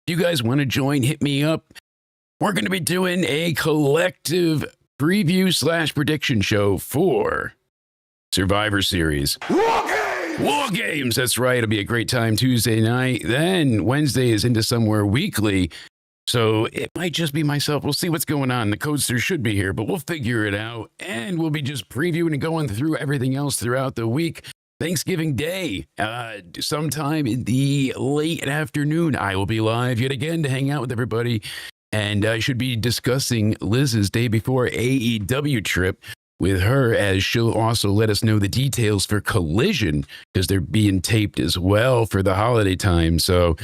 If you guys want to join, hit me up. We're going to be doing a collective preview / prediction show for Survivor Series. War Games. That's right. It'll be a great time Tuesday night. Then Wednesday is Into Somewhere Weekly. So it might just be myself. We'll see what's going on. The Codester should be here, but we'll figure it out. And we'll be just previewing and going through everything else throughout the week. Thanksgiving Day, sometime in the late afternoon, I will be live yet again to hang out with everybody. And I should be discussing Liz's day before AEW trip with her, as she'll also let us know the details for Collision, because they're being taped as well for the holiday time. So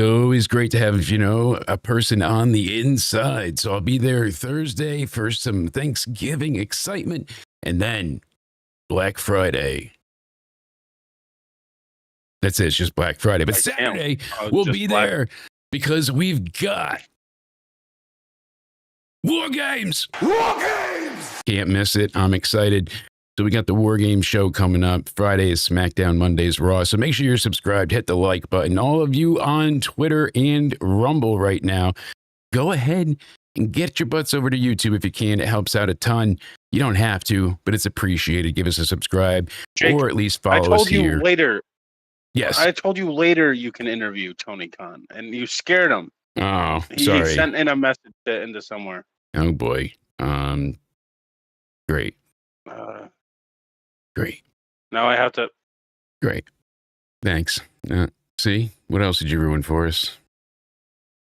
always great to have, a person on the inside. So I'll be there Thursday for some Thanksgiving excitement, and then Black Friday. That's it. It's just Black Friday. But Saturday, we'll be there because we've got War Games. War Games! Can't miss it. I'm excited. So we got the War Games show coming up. Friday is SmackDown, Monday is Raw. So make sure you're subscribed. Hit the like button. All of you on Twitter and Rumble right now, go ahead get your butts over to YouTube if you can. It helps out a ton. You don't have to, but it's appreciated. Give us a subscribe, Jake, or at least I follow us told you here. later. Yes. I told you later you can interview Tony Khan, and you scared him. Oh, He sorry. sent in a message into somewhere. Oh boy. Great. Great. Now I have to. Great. Thanks. See, what else did you ruin for us?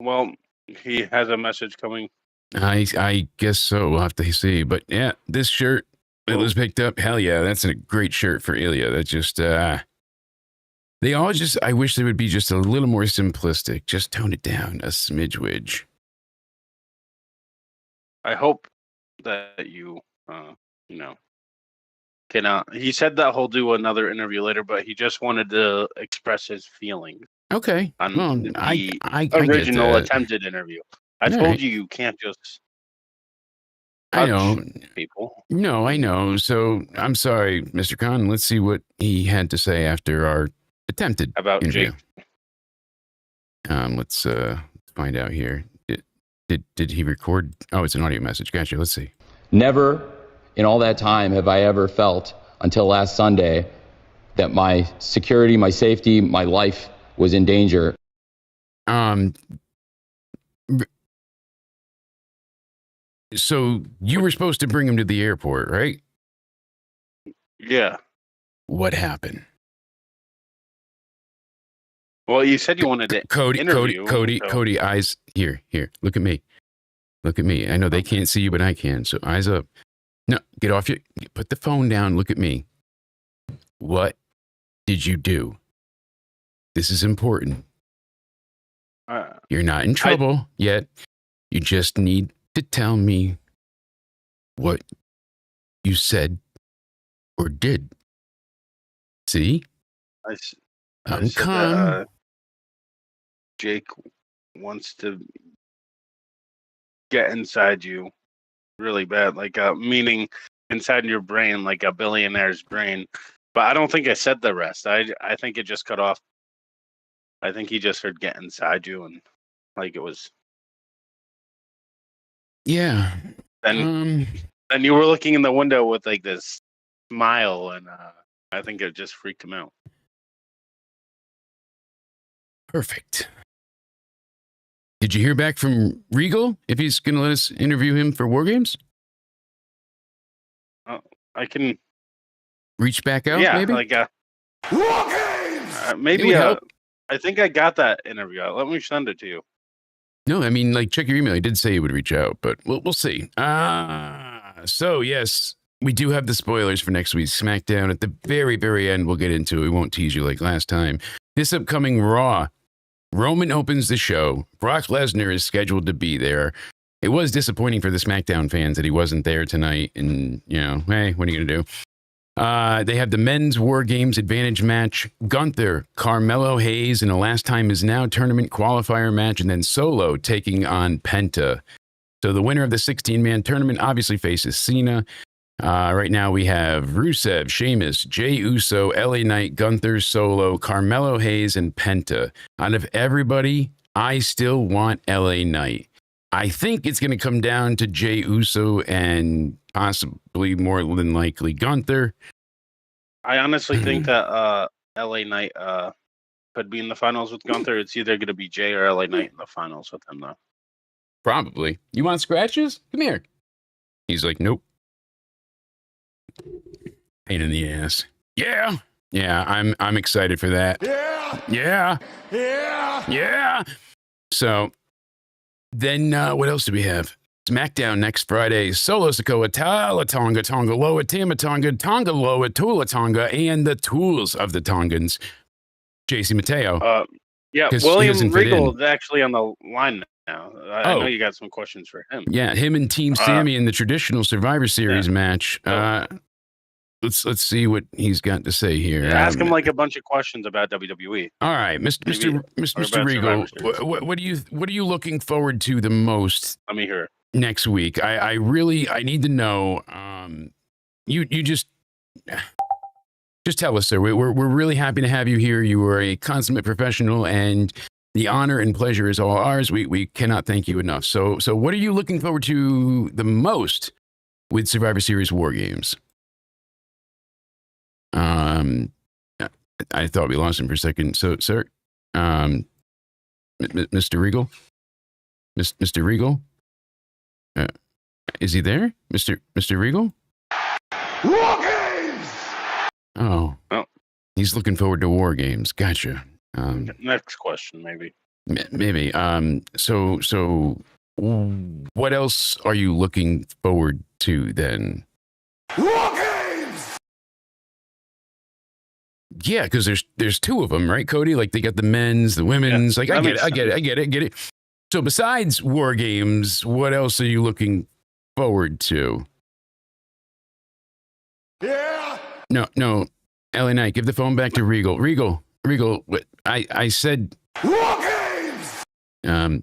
Well, he has a message coming. I guess so. We'll have to see. But yeah, this shirt that was picked up. Hell yeah, that's a great shirt for Ilya. That just they all just. I wish they would be just a little more simplistic. Just tone it down a smidge. I hope that you can. He said that he'll do another interview later, but he just wanted to express his feelings Okay. on Well, the I original get that. attempted interview. I All told right. you can't just. I know. People. No, I know. So I'm sorry, Mr. Khan. Let's see what he had to say after our attempted About interview. Jake. Let's find out here. Did he record? Oh, it's an audio message. Gotcha. Let's see. Never in all that time have I ever felt until last Sunday that my security, my safety, my life was in danger. So you were supposed to bring him to the airport, right? Yeah. What happened? Well, you said you wanted to interview. Cody, eyes here. Look at me. Look at me. I know they can't see you, but I can. So eyes up. No, get off your. Put the phone down. Look at me. What did you do? This is important. You're not in trouble yet. You just need to tell me what you said or did. See? I said that, Jake wants to get inside you really bad, like meaning inside your brain, like a billionaire's brain. But I don't think I said the rest. I think it just cut off. I think he just heard get inside you, and like it was. Yeah. Then you were looking in the window with like this smile, and I think it just freaked him out. Perfect. Did you hear back from Regal if he's going to let us interview him for War Games? I can reach back out. Yeah, maybe? like War Games! maybe. I think I got that interview. Let me send it to you. No, I mean, like, check your email. He did say he would reach out, but we'll see. So yes, we do have the spoilers for next week's SmackDown. At the very, very end, we'll get into it. We won't tease you like last time. This upcoming Raw, Roman opens the show. Brock Lesnar is scheduled to be there. It was disappointing for the SmackDown fans that he wasn't there tonight. And, you know, hey, what are you going to do? They have the men's War Games advantage match. Gunther, Carmelo Hayes in a last time is now tournament qualifier match. And then Solo taking on Penta. So the winner of the 16-man tournament obviously faces Cena. Right now we have Rusev, Sheamus, Jey Uso, LA Knight, Gunther, Solo, Carmelo Hayes, and Penta. Out of everybody, I still want LA Knight. I think it's going to come down to Jey Uso and possibly more than likely Gunther. I honestly think that LA Knight could be in the finals with Gunther. It's either going to be Jay or LA Knight in the finals with him, though. Probably. You want scratches? Come here. He's like, nope. Pain in the ass. Yeah. Yeah, I'm excited for that. Yeah! Yeah. Yeah! Yeah. So then what else do we have? SmackDown next Friday. Solo Sikoa, Tala Tonga, Tonga Loa, Tama Tonga, Tonga Loa, Tula Tonga, and the Tools of the Tongans. JC Mateo. Yeah, 'cause he William doesn't fit Regal in. is actually on the line now. I know you got some questions for him. Yeah, him and Team Sammy in the traditional Survivor Series match. Oh. Let's see what he's got to say here. Yeah, ask him like a bunch of questions about WWE. All right, Mr. Regal, what are you looking forward to the most Let me hear it. next week? I need to know. You just tell us, sir. We're really happy to have you here. You are a consummate professional, and The honor and pleasure is all ours. We cannot thank you enough. So what are you looking forward to the most with Survivor Series War Games? I thought we lost him for a second. So, sir, Mr. Regal, Mr. Regal, is he there, Mr. Regal? War Games! Oh, he's looking forward to War Games. Gotcha. Next question, maybe. Maybe. So, what else are you looking forward to then? War Games! Yeah, because there's two of them, right, Cody? Like they got the men's, the women's. Yeah, like I get it. So besides War Games, what else are you looking forward to? Yeah! No. LA Knight, give the phone back to Regal. Regal. What I said. War Games! No.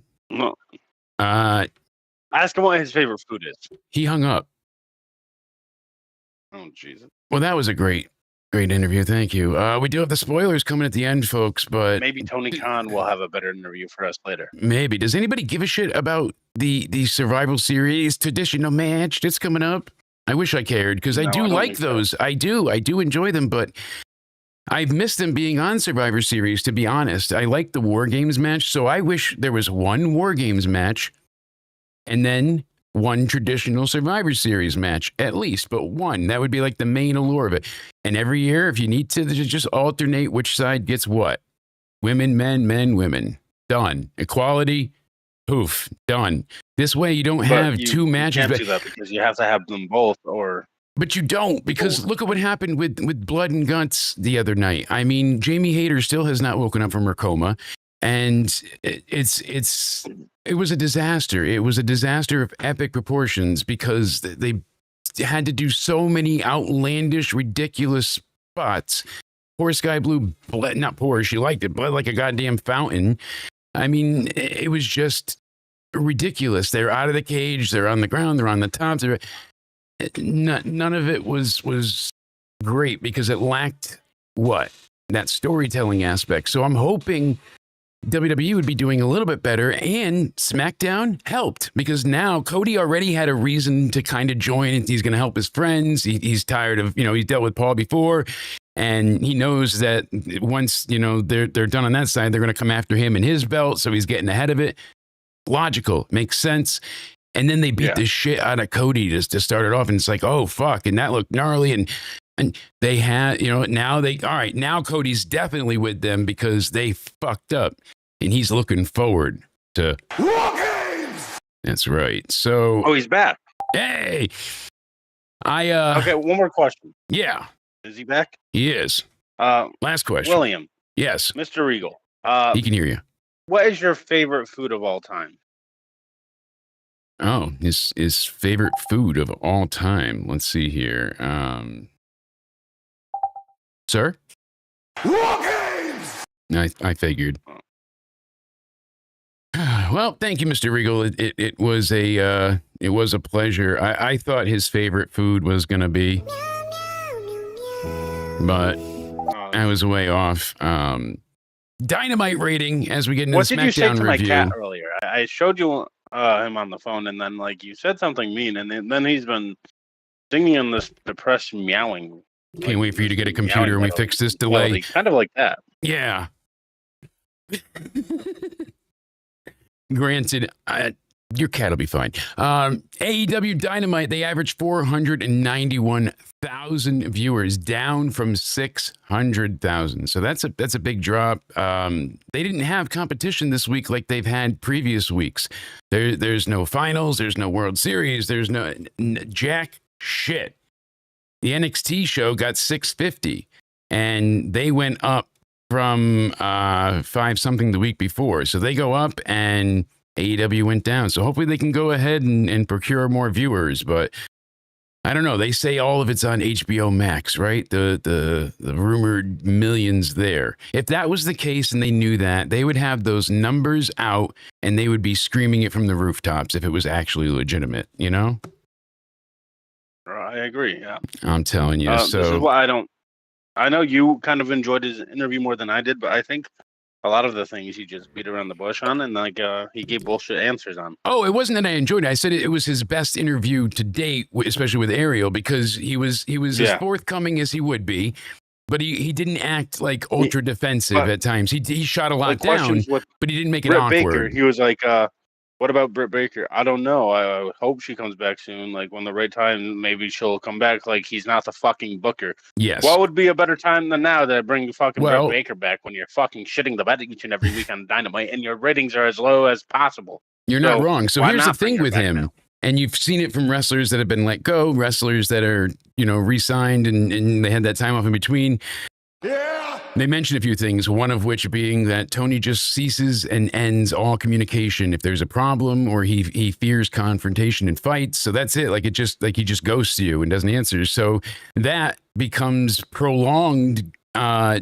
Ask him what his favorite food is. He hung up. Oh, Jesus. Well, that was a great interview. Thank you. We do have the spoilers coming at the end, folks, but Maybe Tony Khan will have a better interview for us later. maybe. Does anybody give a shit about the Survival Series traditional match that's coming up? I wish I cared because I No, do I don't like think so. those. I do enjoy them, but I've missed them being on Survivor Series, to be honest. I like the War Games match, so I wish there was one War Games match and then one traditional Survivor Series match, at least, but one. That would be like the main allure of it. And every year, if you need to just alternate which side gets what. Women, men, women. Done. Equality, poof, done. This way you don't have two matches. You can't do that because you have to have them both, or But you don't, because look at what happened with Blood and Guts the other night. I mean, Jamie Hayter still has not woken up from her coma, and it was a disaster. It was a disaster of epic proportions because they had to do so many outlandish, ridiculous spots. Poor Sky Blue bled, not poor, she liked it, bled like a goddamn fountain. I mean, it was just ridiculous. They're out of the cage, they're on the ground, they're on the top. None of it was great because it lacked that storytelling aspect. So I'm hoping WWE would be doing a little bit better, and SmackDown helped because now Cody already had a reason to kind of join, and he's going to help his friends. He's tired of, he's dealt with Paul before, and he knows that once, they're done on that side, they're going to come after him and his belt. So he's getting ahead of it. Logical, makes sense. And then they beat the shit out of Cody just to start it off. And it's like, oh, fuck. And that looked gnarly. And they had, now Cody's definitely with them because they fucked up. And he's looking forward to War Games! That's right. So. Oh, he's back. Hey. Okay, one more question. Yeah. Is he back? He is. Last question. William. Yes. Mr. Regal. He can hear you. What is your favorite food of all time? Oh, his favorite food of all time. Let's see here. Sir? War Games! I figured. Well, thank you, Mr. Regal. It was a pleasure. I thought his favorite food was gonna be, but I was way off. Dynamite rating as we get into What the did you say SmackDown to review. my cat earlier? I showed you him on the phone, and then you said something mean, and then he's been singing in this depressed meowing. Can't wait for you to get a computer and we fix this delay. Kind of like that. Yeah. Granted, your cat will be fine. AEW Dynamite, they averaged 491,000 viewers, down from 600,000. So that's a big drop. They didn't have competition this week like they've had previous weeks. There's no finals, there's no World Series, there's no jack shit. The NXT show got 650, and they went up from 5-something the week before. So they go up and AEW went down. So hopefully they can go ahead and procure more viewers. But I don't know. They say all of it's on HBO Max, right? The rumored millions there. If that was the case and they knew that, they would have those numbers out and they would be screaming it from the rooftops if it was actually legitimate, I agree. Yeah. I'm telling you. This is why I don't. I know you kind of enjoyed his interview more than I did, but I think a lot of the things he just beat around the bush on, and like he gave bullshit answers on. Oh, it wasn't that I enjoyed it. I said it was his best interview to date, especially with Ariel, because he was as forthcoming as he would be, but he didn't act like ultra defensive at times. He shot a lot down, but he didn't make it Britt awkward. Baker, he was like, "What about Britt Baker? I don't know. I hope she comes back soon. Like when the right time, maybe she'll come back. Like he's not the fucking booker. Yes. What would be a better time than now to bring fucking Britt Baker back when you're fucking shitting the bed each and every week on Dynamite and your ratings are as low as possible? You're not wrong. So here's the thing with him. Now? And you've seen it from wrestlers that have been let go, wrestlers that are, re-signed and they had that time off in between. Yeah. They mentioned a few things, one of which being that Tony just ceases and ends all communication if there's a problem or he fears confrontation and fights. So that's it. Like he just ghosts you and doesn't answer. So that becomes prolonged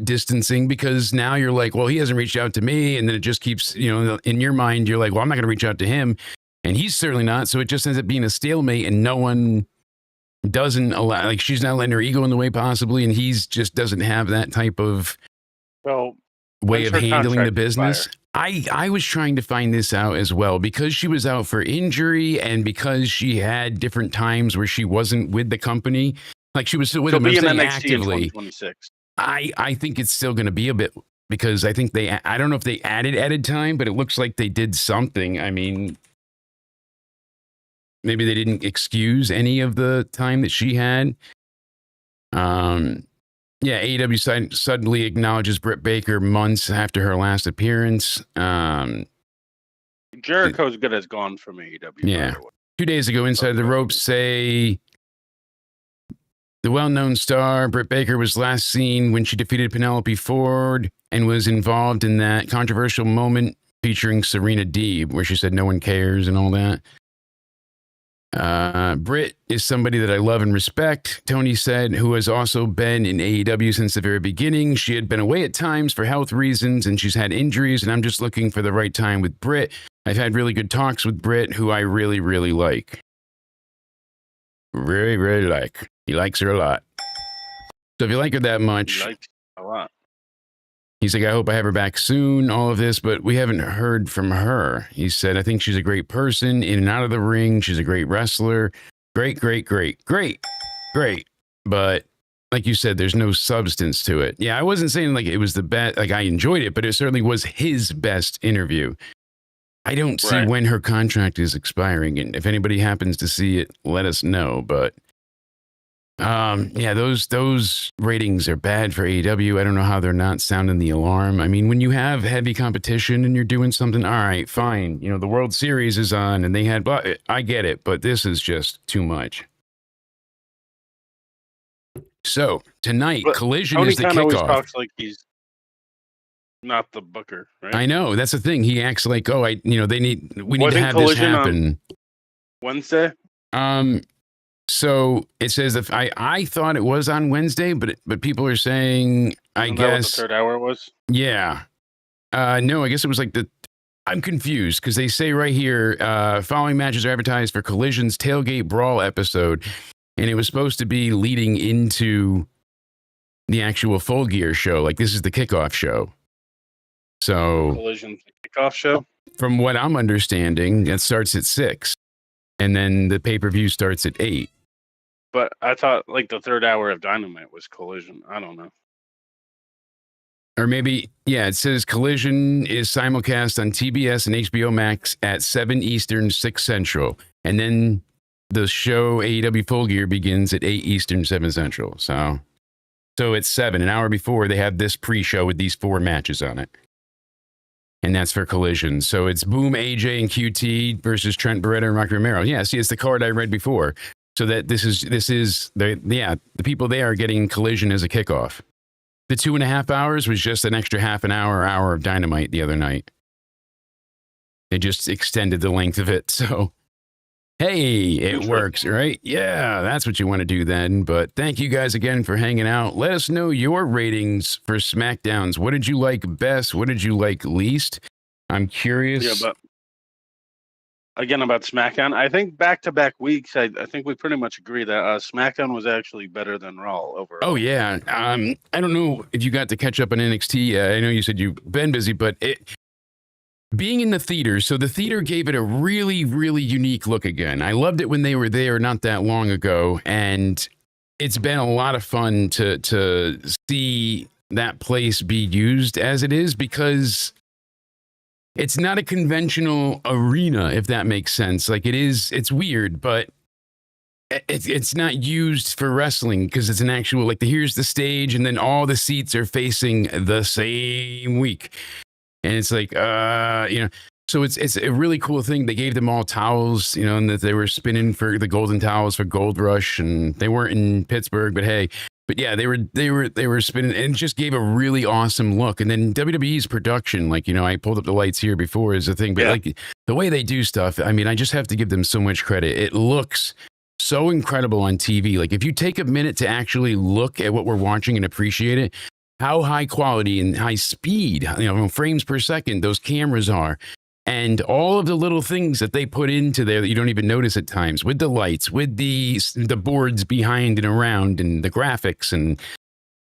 distancing because now you're like, well, he hasn't reached out to me. And then it just keeps, in your mind, you're like, well, I'm not going to reach out to him. And he's certainly not. So it just ends up being a stalemate and no one doesn't allow, like she's not letting her ego in the way possibly. And he's just doesn't have that type of way of handling the business. I was trying to find this out as well because she was out for injury and because she had different times where she wasn't with the company. Like she was still with them actively. I think it's still going to be a bit because I think I don't know if they added time, but it looks like they did something. I mean, maybe they didn't excuse any of the time that she had. Yeah, AEW suddenly acknowledges Britt Baker months after her last appearance. Jericho's good as gone from AEW. Yeah. 2 days ago, Inside the Ropes say the well-known star Britt Baker was last seen when she defeated Penelope Ford and was involved in that controversial moment featuring Serena Deeb, where she said no one cares and all that. Britt is somebody that I love and respect, Tony said, who has also been in AEW since the very beginning. She had been away at times for health reasons and she's had injuries, and I'm just looking for the right time with Britt. I've had really good talks with Britt, who I really, really like. Really, really like. He likes her a lot. So if you like her that much, he likes her a lot. He's like, I hope I have her back soon, all of this, but we haven't heard from her. He said, I think she's a great person, in and out of the ring. She's a great wrestler. Great. But like you said, there's no substance to it. Yeah, I wasn't saying like it was the best, like I enjoyed it, but it certainly was his best interview. I don't see when her contract is expiring. And if anybody happens to see it, let us know. But yeah, those ratings are bad for AEW. I don't know how they're not sounding the alarm. I mean, when you have heavy competition and you're doing something, all right, fine. The World Series is on and they had, I get it, but this is just too much. So tonight, Collision is the kickoff. Always talks like he's not the booker, right? I know, that's the thing. He acts like, we need to have this happen. Wednesday? So it says if I thought it was on Wednesday, but people are saying I guess what the third hour was. Yeah, no, I guess it was like I'm confused because they say right here following matches are advertised for Collision's Tailgate Brawl episode, and it was supposed to be leading into the actual Full Gear show. Like this is the kickoff show. So Collision's the kickoff show. From what I'm understanding, it starts at 6, and then the pay-per-view starts at 8. But I thought like the third hour of Dynamite was Collision. I don't know. Or maybe, yeah, it says Collision is simulcast on TBS and HBO Max at 7 Eastern, 6 Central. And then the show AEW Full Gear begins at 8 Eastern, 7 Central. So it's 7. An hour before, they have this pre-show with these 4 matches on it. And that's for Collision. So it's Boom, AJ, and QT versus Trent Beretta and Rocky Romero. Yeah, see, it's the card I read before. So that this is the people there are getting Collision as a kickoff. The 2.5 hours was just an extra half an hour of Dynamite the other night. They just extended the length of it. So, hey, it works, right? Yeah, that's what you want to do then. But thank you guys again for hanging out. Let us know your ratings for SmackDowns. What did you like best? What did you like least? I'm curious. Yeah, but again about SmackDown. I think back-to-back weeks, I think we pretty much agree that SmackDown was actually better than Raw overall. Oh yeah. I don't know if you got to catch up on NXT. I know you said you've been busy, but being in the theater, so the theater gave it a really, really unique look again. I loved it when they were there not that long ago, and it's been a lot of fun to see that place be used as it is, because it's not a conventional arena, if that makes sense. Like it's weird, but it's not used for wrestling because it's an actual, like, here's the stage and then all the seats are facing the same week. And it's like, so it's a really cool thing. They gave them all towels, and that they were spinning for the golden towels for Gold Rush, and they weren't in Pittsburgh, but hey, but yeah, they were spinning, and it just gave a really awesome look. And then WWE's production, like, I pulled up the lights here before is a thing, but like the way they do stuff, I mean, I just have to give them so much credit. It looks so incredible on TV. Like, if you take a minute to actually look at what we're watching and appreciate it, how high quality and high speed, frames per second those cameras are, and all of the little things that they put into there that you don't even notice at times, with the lights, with the boards behind and around, and the graphics, and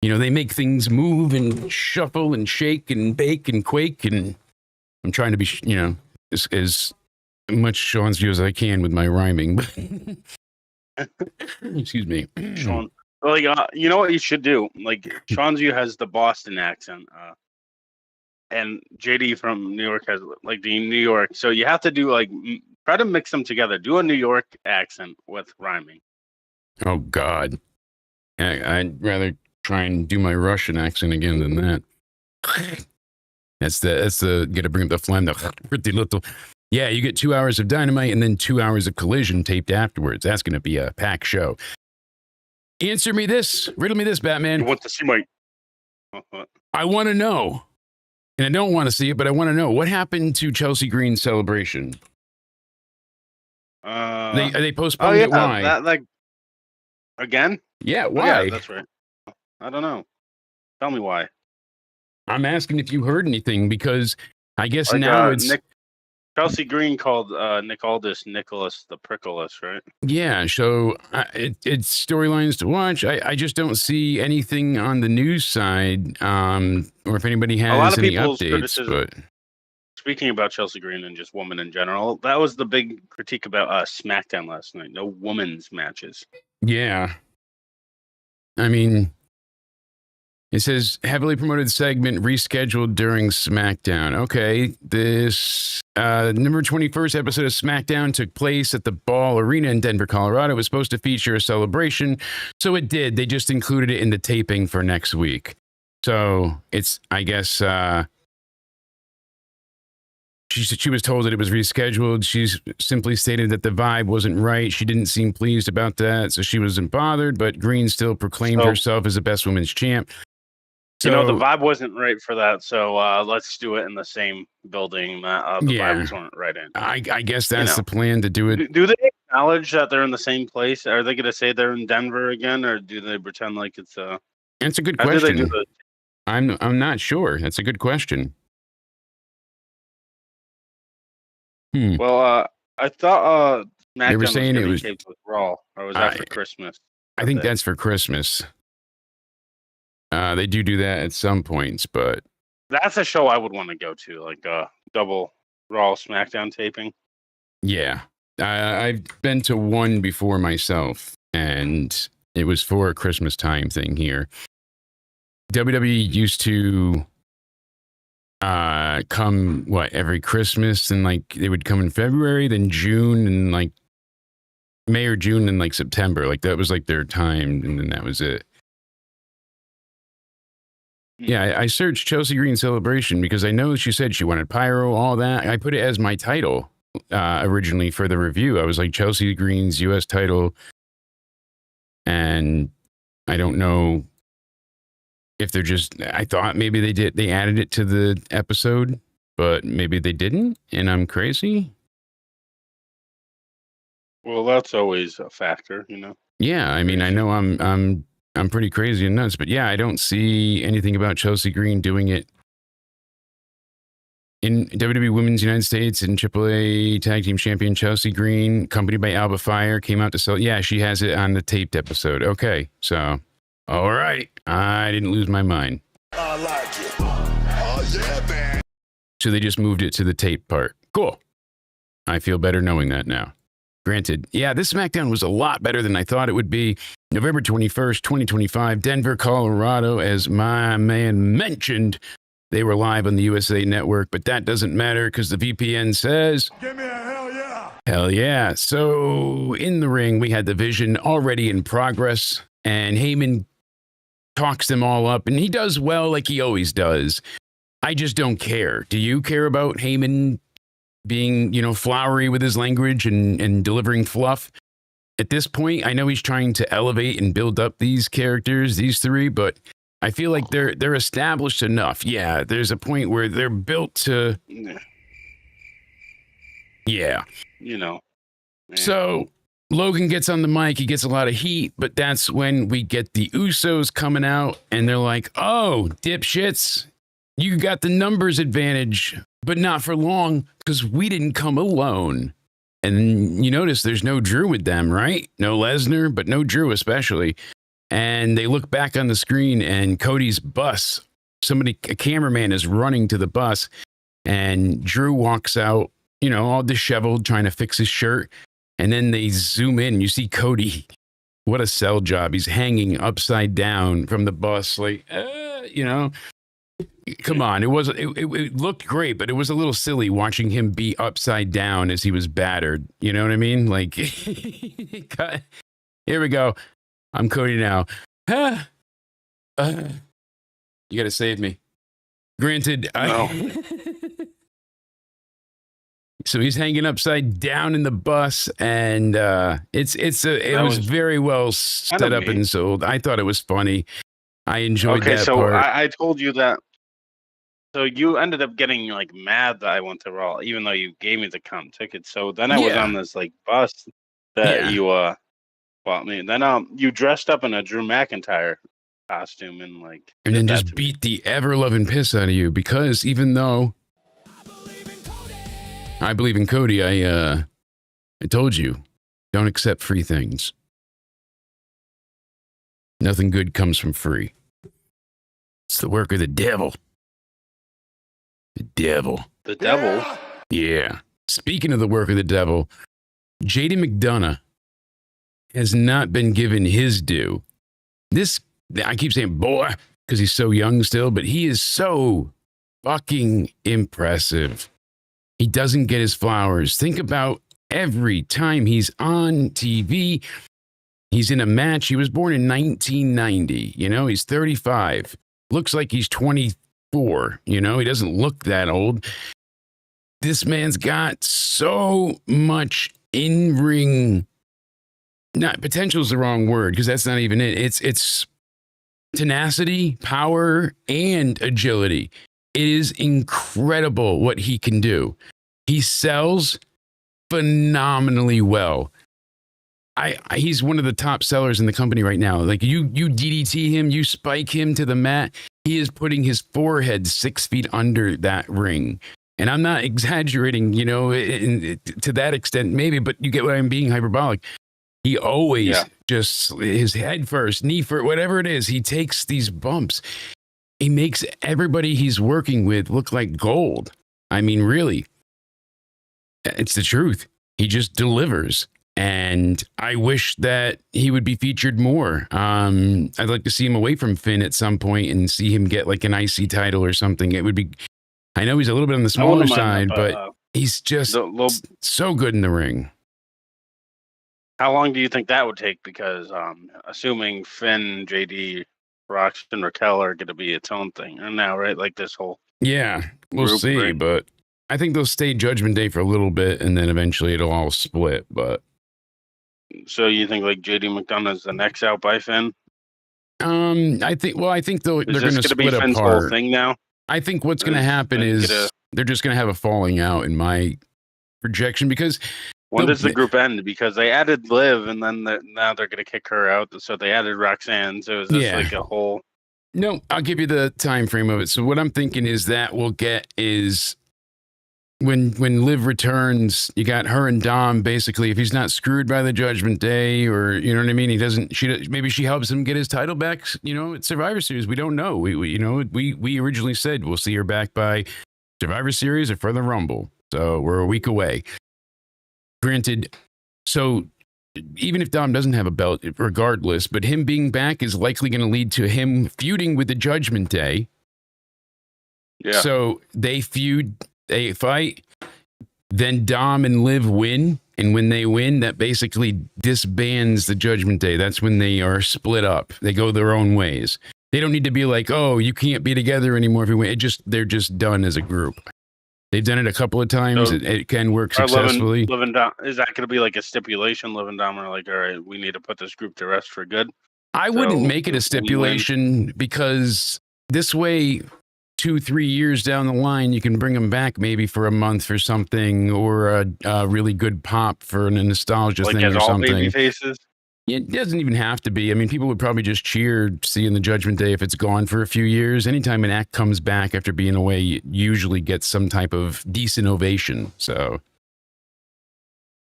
they make things move and shuffle and shake and bake and quake. And I'm trying to be as much Sean's view as I can with my rhyming. Excuse me, Sean. Like, you know what you should do? Like, Sean's you has the Boston accent, and JD from New York has like the New York. So you have to do try to mix them together. Do a New York accent with rhyming. Oh God, I'd rather try and do my Russian accent again than that. That's the gotta bring up the phlegm. The pretty little. Yeah, you get 2 hours of Dynamite and then 2 hours of Collision taped afterwards. That's gonna be a packed show. Answer me this. Riddle me this, Batman. You want to see my... I want to know. And I don't want to see it, but I want to know. What happened to Chelsea Green's celebration? They postponed it. Why? That, again? Yeah, why? Yeah, that's right. I don't know. Tell me why. I'm asking if you heard anything, because I guess now it's... Chelsea Green called Nick Aldis Nicholas the Prickleless, right? Yeah, so it's storylines to watch. I just don't see anything on the news side, or if anybody has any updates. But speaking about Chelsea Green and just women in general, that was the big critique about SmackDown last night. No women's matches. Yeah. I mean, it says heavily promoted segment rescheduled during SmackDown. Okay, this number 21st episode of SmackDown took place at the Ball Arena in Denver, Colorado. It was supposed to feature a celebration, so it did. They just included it in the taping for next week. So it's, I guess, she was told that it was rescheduled. She's simply stated that the vibe wasn't right. She didn't seem pleased about that, so she wasn't bothered. But Green still proclaimed herself as the best women's champ. So, the vibe wasn't right for that, so let's do it in the same building that the vibes weren't right in. I guess that's the plan, to do it. Do they acknowledge that they're in the same place? Are they going to say they're in Denver again, or do they pretend like it's That's a good question. I'm not sure. That's a good question. Well, I thought SmackDown they were saying it was with Raw, or was that for Christmas? I think that's for Christmas. They do that at some points, but that's a show I would want to go to, like a double Raw SmackDown taping. Yeah, I've been to one before myself, and it was for a Christmas time thing here. WWE used to come every Christmas, and they would come in February, then June, and May or June, and September. That was their time, and then that was it. Yeah, I searched Chelsea Green celebration because I know she said she wanted pyro, all that. I put it as my title originally for the review. I was like, Chelsea Green's U.S. title, and I don't know if they're just... I thought maybe they added it to the episode, but maybe they didn't, and I'm crazy. Well, that's always a factor, Yeah, I mean, I know I'm pretty crazy and nuts, but yeah, I don't see anything about Chelsea Green doing it in WWE Women's United States and AAA Tag Team Champion Chelsea Green, accompanied by Alba Fire, came out to sell. Yeah, she has it on the taped episode. Okay, so all right, I didn't lose my mind. I like it. Oh, yeah, man. So they just moved it to the tape part. Cool. I feel better knowing that now. Granted, yeah, this SmackDown was a lot better than I thought it would be. November 21st, 2025, Denver, Colorado, as my man mentioned. They were live on the USA Network, but that doesn't matter because the VPN says, Give me a hell yeah. hell yeah. So in the ring, we had the Vision already in progress, and Heyman talks them all up, and he does well like he always does. I just don't care. Do you care about Heyman being, flowery with his language and delivering fluff? At this point, I know he's trying to elevate and build up these characters, these three, but I feel like they're established enough. Yeah, there's a point where they're built to. Yeah. Man. So Logan gets on the mic. He gets a lot of heat, but that's when we get the Usos coming out, and they're like, "Oh, dipshits, you got the numbers advantage, but not for long because we didn't come alone." And you notice there's no Drew with them, right? No Lesnar, but no Drew especially. And they look back on the screen, and Cody's bus, a cameraman is running to the bus, and Drew walks out, all disheveled, trying to fix his shirt. And then they zoom in, and you see Cody. What a sell job. He's hanging upside down from the bus, like, Come on. It looked great, but it was a little silly watching him be upside down as he was battered. You know what I mean? Like, here we go. I'm Cody now. You got to save me. Granted, No. So he's hanging upside down in the bus, and it was very well set up and sold. I thought it was funny. I enjoyed that part. I told you that. So you ended up getting like mad that I went to Raw, even though you gave me the comp ticket. So then I was on this like bus that you bought me. And then you dressed up in a Drew McIntyre costume and then just beat the ever loving piss out of you, because even though I believe in Cody, I told you, don't accept free things. Nothing good comes from free. It's the work of the devil. The devil. The devil? Yeah. Speaking of the work of the devil, JD McDonough has not been given his due. I keep saying boy, because he's so young still, but he is so fucking impressive. He doesn't get his flowers. Think about every time he's on TV, he's in a match. He was born in 1990. He's 35. Looks like he's 24. He doesn't look that old. This man's got so much in-ring. Not potential is the wrong word, because that's not even it. It's tenacity, power, and agility. It is incredible what he can do. He sells phenomenally well. He's one of the top sellers in the company right now. Like you DDT him, you spike him to the mat. He is putting his forehead 6 feet under that ring. And I'm not exaggerating, to that extent, maybe, but you get what I'm being hyperbolic. He always just his head first, knee first, whatever it is. He takes these bumps. He makes everybody he's working with look like gold. I mean, really, it's the truth. He just delivers. And I wish that he would be featured more. I'd like to see him away from Finn at some point and see him get like an IC title or something. It would be, I know he's a little bit on the smaller side, but he's just so good in the ring. How long do you think that would take? Because assuming Finn, JD, Rox, and Raquel are going to be its own thing and now, right? Like this whole we'll group, see. right? But I think they'll stay Judgment Day for a little bit, and then eventually it'll all split. But so you think like JD McDonough is the next out by Finn? I think they're going to split Finn's apart. whole thing now? I think what's going to happen is they're just going to have a falling out in my projection, because when does the group end? Because they added Liv, and then now they're going to kick her out. So they added Roxanne. So is this like a whole? No, I'll give you the time frame of it. So what I'm thinking is that we'll get is when Liv returns, you got her and Dom. Basically, if he's not screwed by the Judgment Day, or you know what I mean, he doesn't. Maybe she helps him get his title back. You know, at Survivor Series, we don't know. We originally said we'll see her back by Survivor Series or for the Rumble. So we're a week away. Granted, so even if Dom doesn't have a belt, regardless, but him being back is likely going to lead to him feuding with the Judgment Day. Yeah. So they feud, they fight, then Dom and Liv win. And when they win, that basically disbands the Judgment Day. That's when they are split up. They go their own ways. They don't need to be like, oh, you can't be together anymore if you win. They're just done as a group. They've done it a couple of times. So it can work successfully. Liv and Dom, is that going to be like a stipulation? Liv and Dom are like, all right, we need to put this group to rest for good. I wouldn't make it a stipulation because this way, 2-3 years down the line, you can bring them back maybe for a month for something, or a really good pop for a nostalgia like thing as or all something. baby faces. It doesn't even have to be. I mean, people would probably just cheer seeing the Judgment Day if it's gone for a few years. Anytime an act comes back after being away, it usually gets some type of decent ovation. So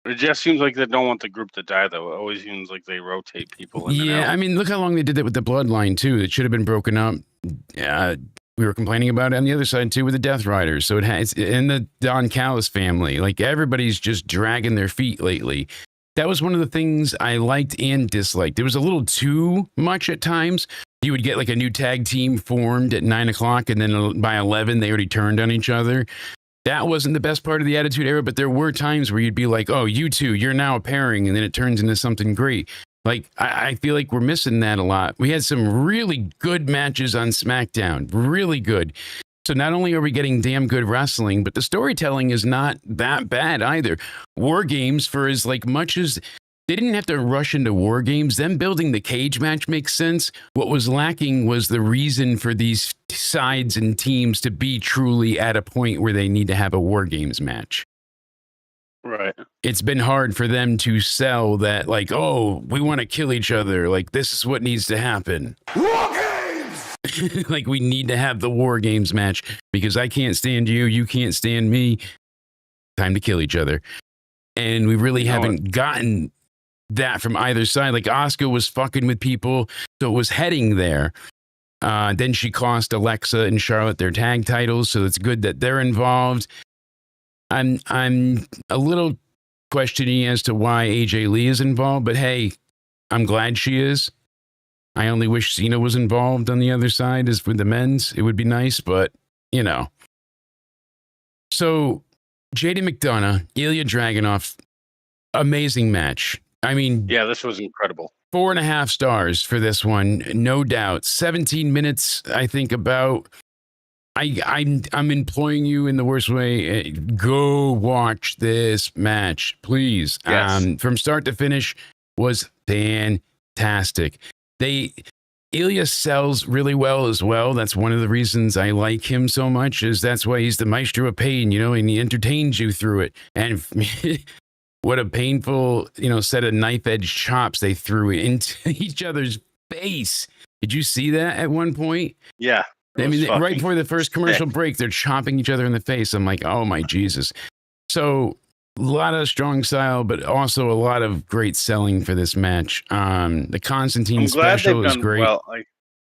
It just seems like they don't want the group to die, though. It always seems like they rotate people in and yeah, out. I mean, look how long they did that with the Bloodline too. It should have been broken up. We were complaining about it on the other side too with the Death Riders. So it's in the Don Callis family. Like everybody's just dragging their feet lately. That was one of the things I liked and disliked. It was a little too much at times. You would get like a new tag team formed at 9 o'clock, and then by 11, they already turned on each other. That wasn't the best part of the Attitude Era, but there were times where you'd be like, oh, you two, you're now a pairing, and then it turns into something great. Like, I feel like we're missing that a lot. We had some really good matches on SmackDown, really good. So not only are we getting damn good wrestling, but the storytelling is not that bad either. War Games, for as like much as they didn't have to rush into War Games, them building the cage match makes sense. What was lacking was the reason for these sides and teams to be truly at a point where they need to have a War Games match. Right. It's been hard for them to sell that, like, oh, we want to kill each other. Like, this is what needs to happen. War Games! Like, we need to have the War Games match because I can't stand you. You can't stand me. Time to kill each other. And we really haven't gotten that from either side. Like, Asuka was fucking with people, so it was heading there. Then she cost Alexa and Charlotte their tag titles, so it's good that they're involved. I'm a little questioning as to why AJ Lee is involved, but hey, I'm glad she is. I only wish Cena was involved on the other side as with the men's. It would be nice, but you know. So JD McDonough, Ilya Dragunov, amazing match. I mean, Yeah, this was incredible. 4.5 stars for this one, no doubt. 17 minutes, I think about. I'm employing you in the worst way. Go watch this match, please. Yes. From start to finish was fantastic. Ilya sells really well as well. That's one of the reasons I like him so much. Is that's why he's the maestro of pain, you know, and he entertains you through it. And what a painful, set of knife edge chops they threw into each other's face. Did you see that at one point? Yeah. I mean, right before the first commercial break, they're chopping each other in the face. I'm like, oh my Jesus. So a lot of strong style, but also a lot of great selling for this match. The Constantine special is great. Well, like,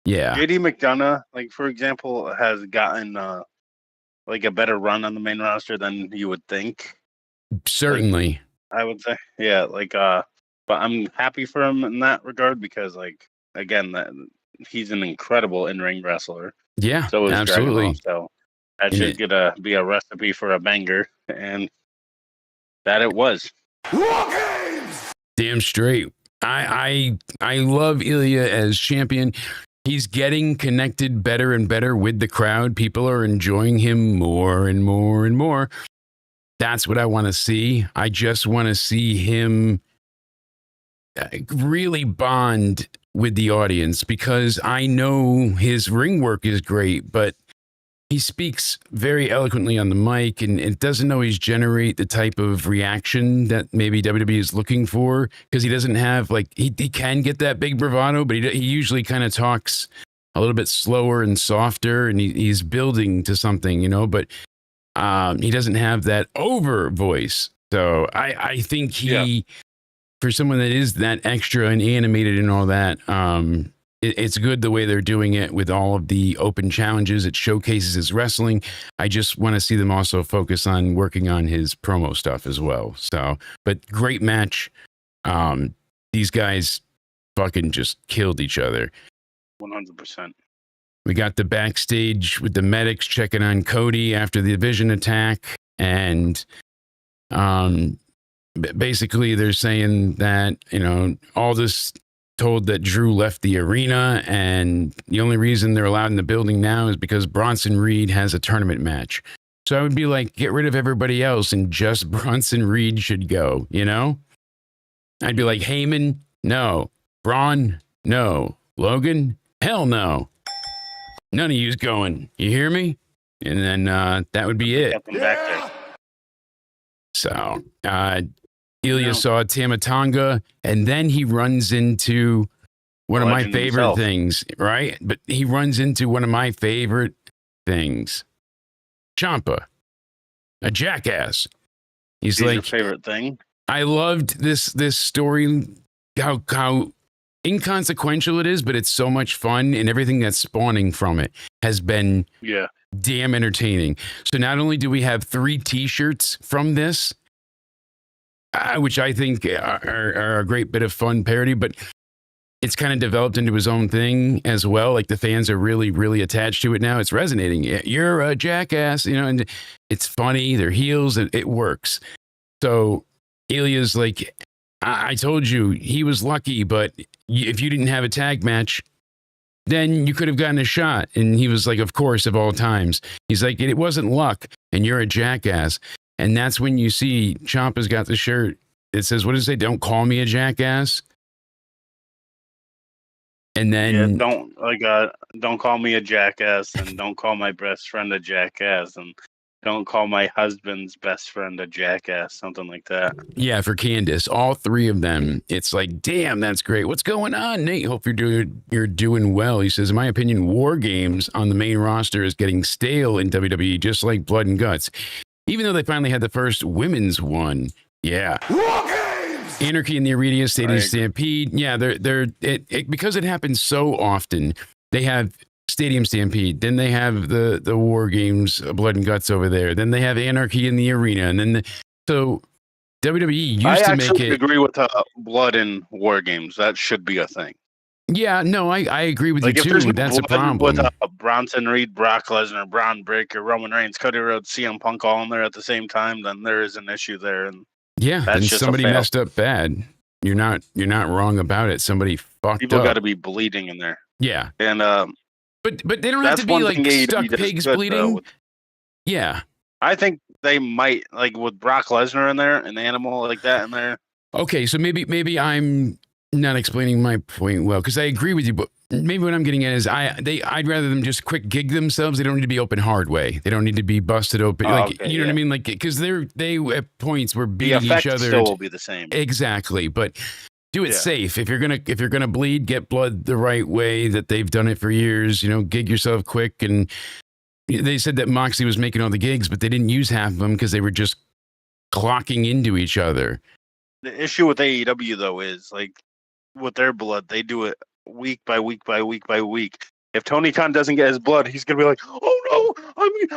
yeah. JD McDonough, like for example, has gotten like a better run on the main roster than you would think. Certainly. I would say, yeah. But I'm happy for him in that regard because, like, again, that he's an incredible in-ring wrestler. Yeah, So is absolutely. Dragunov, so that should be a recipe for a banger, and that it was. War Games! Damn straight. I love Ilya as champion. He's getting connected better and better with the crowd. People are enjoying him more and more and more. That's what I want to see. I just want to see him really bond with the audience because I know his ring work is great, but he speaks very eloquently on the mic and it doesn't always generate the type of reaction that maybe WWE is looking for because he doesn't have he can get that big bravado, but he usually kind of talks a little bit slower and softer and he's building to something, but He doesn't have that over voice. So I think he, for someone that is that extra and animated and all that, it's good the way they're doing it with all of the open challenges. It showcases his wrestling. I just want to see them also focus on working on his promo stuff as well. So, but great match. These guys fucking just killed each other. 100%. We got the backstage with the medics checking on Cody after the Vision attack. And basically they're saying that, Aldis told that Drew left the arena, and the only reason they're allowed in the building now is because Bronson Reed has a tournament match. So I would be like, get rid of everybody else and just Bronson Reed should go, I'd be like, Heyman, no. Braun, no. Logan, hell no. None of you's going. You hear me? And then that would be it. Get them back there. So Ilya saw Tamatonga, and then he runs into one of my Legend favorite himself. things, right? But he runs into one of my favorite things. Ciampa, a jackass. He's Your like, favorite thing? I loved this story, how inconsequential it is, but it's so much fun, and everything that's spawning from it has been Yeah. damn entertaining. So not only do we have 3 T-shirts from this, which I think are a great bit of fun parody, but it's kind of developed into his own thing as well. Like the fans are really, really attached to it now. It's resonating. You're a jackass, and it's funny. They're heels. It works. So Ilya's like, I told you he was lucky, but if you didn't have a tag match, then you could have gotten a shot. And he was like, of course, of all times. He's like, it wasn't luck, and you're a jackass. And that's when you see Ciampa's got the shirt. It says, what does it say? Don't call me a jackass. And then don't call me a jackass, and don't call my best friend a jackass, and don't call my husband's best friend a jackass, something like that. yeah, for Candace, all 3 of them, it's like, damn, that's great. What's going on, Nate? Hope you're doing well. He says, in my opinion, War Games on the main roster is getting stale in WWE, just like Blood and Guts. Even though they finally had the first women's one. Yeah. War Games! Anarchy in the Arena, Stadium Stampede. Yeah, because it happens so often. They have Stadium Stampede. Then they have the War Games, Blood and Guts over there. Then they have Anarchy in the Arena. And then so WWE used to make it. I agree with Blood and War Games. That should be a thing. Yeah, no, I agree with Like you if there's too. That's a Blood problem. with Bronson Reed, Brock Lesnar, Braun Breaker, Roman Reigns, Cody Rhodes, CM Punk all in there at the same time, then there is an issue there. And Yeah, that's then just a somebody fail. messed up bad. You're not wrong about it. Somebody fucked People up. got to be bleeding in there. Yeah, And but they don't have that's to be one like thing AEW stuck does pigs good, bleeding. though. Yeah. I think they might, like with Brock Lesnar in there, an animal like that in there. Okay, so maybe I'm not explaining my point well, because I agree with you, but maybe what I'm getting at is I'd rather them just quick gig themselves. They don't need to be open hard way. They don't need to be busted open. Okay, you know what I mean? Like, because they at points were The beating effect each other. still will be the same. Exactly, but do it Yeah. safe. If you're gonna bleed, get blood the right way that they've done it for years. Gig yourself quick. And they said that Moxley was making all the gigs, but they didn't use half of them because they were just clocking into each other. The issue with AEW though is like with their blood, they do it week by week by week by week. If Tony Khan doesn't get his blood, he's gonna be like, "Oh no,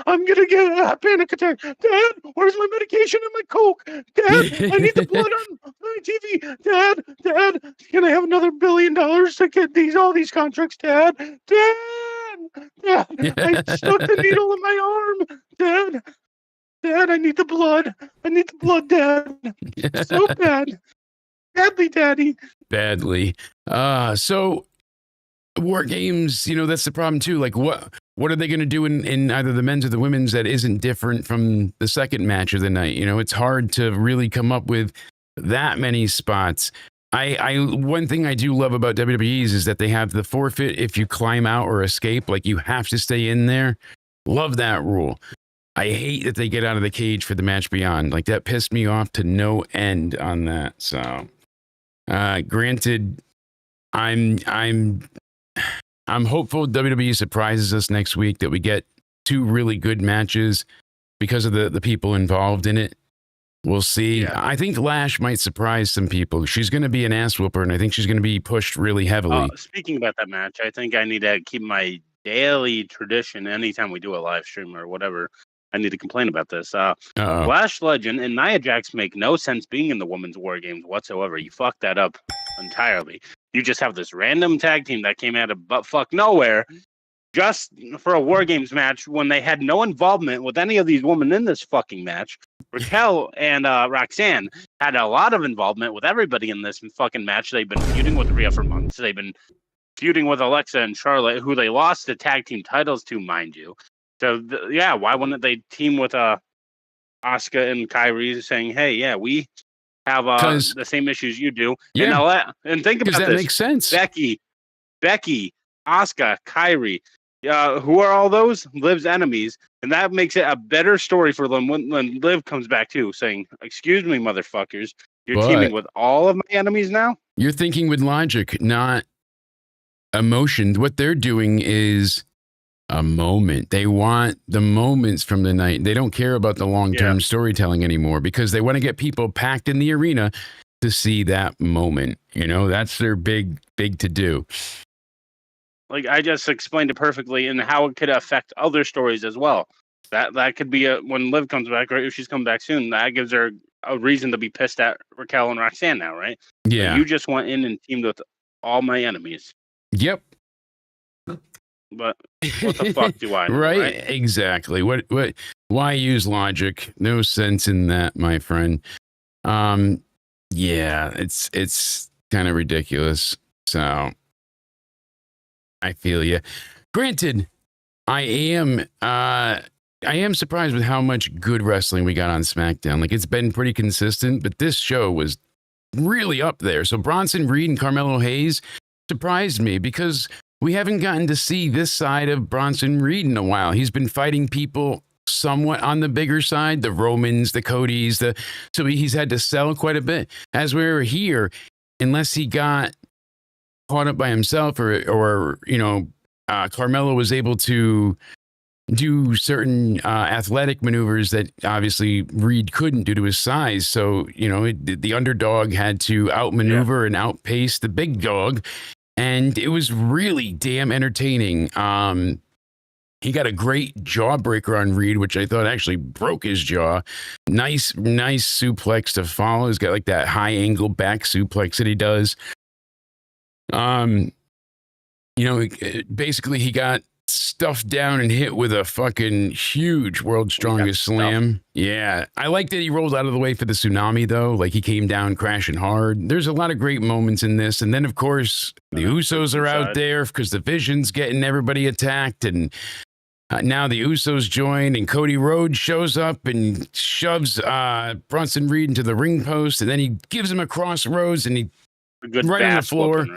I'm gonna get a panic attack. Dad, where's my medication and my Coke? Dad, I need the blood on my TV. Dad, can I have another $1 billion to get all these contracts? Dad, I stuck the needle in my arm. Dad, I need the blood. Dad. So bad. Badly, Daddy. Badly. So War Games, that's the problem too. Like what are they going to do in either the men's or the women's that isn't different from the second match of the night? It's hard to really come up with that many spots. One thing I do love about WWE's is that they have the forfeit if you climb out or escape. Like you have to stay in there. Love that rule. I hate that they get out of the cage for the match beyond. Like that pissed me off to no end on that. So, granted, I'm hopeful WWE surprises us next week, that we get 2 really good matches. because of the people involved in it. We'll see. Yeah. I think Lash might surprise some people. She's going to be an ass whooper, and I think she's going to be pushed really heavily. Speaking about that match, I think I need to keep my daily tradition anytime we do a live stream or whatever. I need to complain about this. Lash Legend and Nia Jax make no sense being in the women's war games whatsoever. You fucked that up entirely. You just have this random tag team that came out of buttfuck nowhere just for a war games match when they had no involvement with any of these women in this fucking match. Raquel and Roxanne had a lot of involvement with everybody in this fucking match. They've been feuding with Rhea for months. They've been feuding with Alexa and Charlotte, who they lost the tag team titles to, mind you. So, why wouldn't they team with Asuka and Kyrie saying, hey, yeah, we have the same issues you do. Yeah. And think about that this. Makes sense. Becky, Asuka, Kyrie. Who are all those? Liv's enemies. And that makes it a better story for them when Liv comes back too, saying, excuse me, motherfuckers. You're teaming with all of my enemies now? You're thinking with logic, not emotion. What they're doing is a moment. They want the moments from the night. They don't care about the long-term storytelling anymore because they want to get people packed in the arena to see that moment. You know, that's their big to do. Like I just explained it perfectly and how it could affect other stories as well. That could be when Liv comes back, right? If she's coming back soon, that gives her a reason to be pissed at Raquel and Roxanne now, right? Yeah. Like you just went in and teamed with all my enemies. Yep. But what the fuck do I know, right? Exactly. Why use logic? No sense in that, my friend. Yeah, it's kind of ridiculous. So I feel you. Granted, I am surprised with how much good wrestling we got on SmackDown. Like, it's been pretty consistent, but this show was really up there. So Bronson Reed and Carmelo Hayes surprised me because we haven't gotten to see this side of Bronson Reed in a while. He's been fighting people somewhat on the bigger side, the Romans, the Codys, so he's had to sell quite a bit. As we were here, unless he got caught up by himself or Carmelo was able to do certain athletic maneuvers that obviously Reed couldn't due to his size. So, the underdog had to outmaneuver and outpace the big dog. And it was really damn entertaining. He got a great jawbreaker on Reed, which I thought actually broke his jaw. Nice suplex to follow. He's got like that high angle back suplex that he does. Basically he got stuffed down and hit with a fucking huge world's strongest slam. Yeah. I like that he rolled out of the way for the tsunami though. Like he came down crashing hard. There's a lot of great moments in this. And then of course the Usos are out there because the Vision's getting everybody attacked. And now the Usos join and Cody Rhodes shows up and shoves Bronson Reed into the ring post. And then he gives him a crossroads and he right on the floor.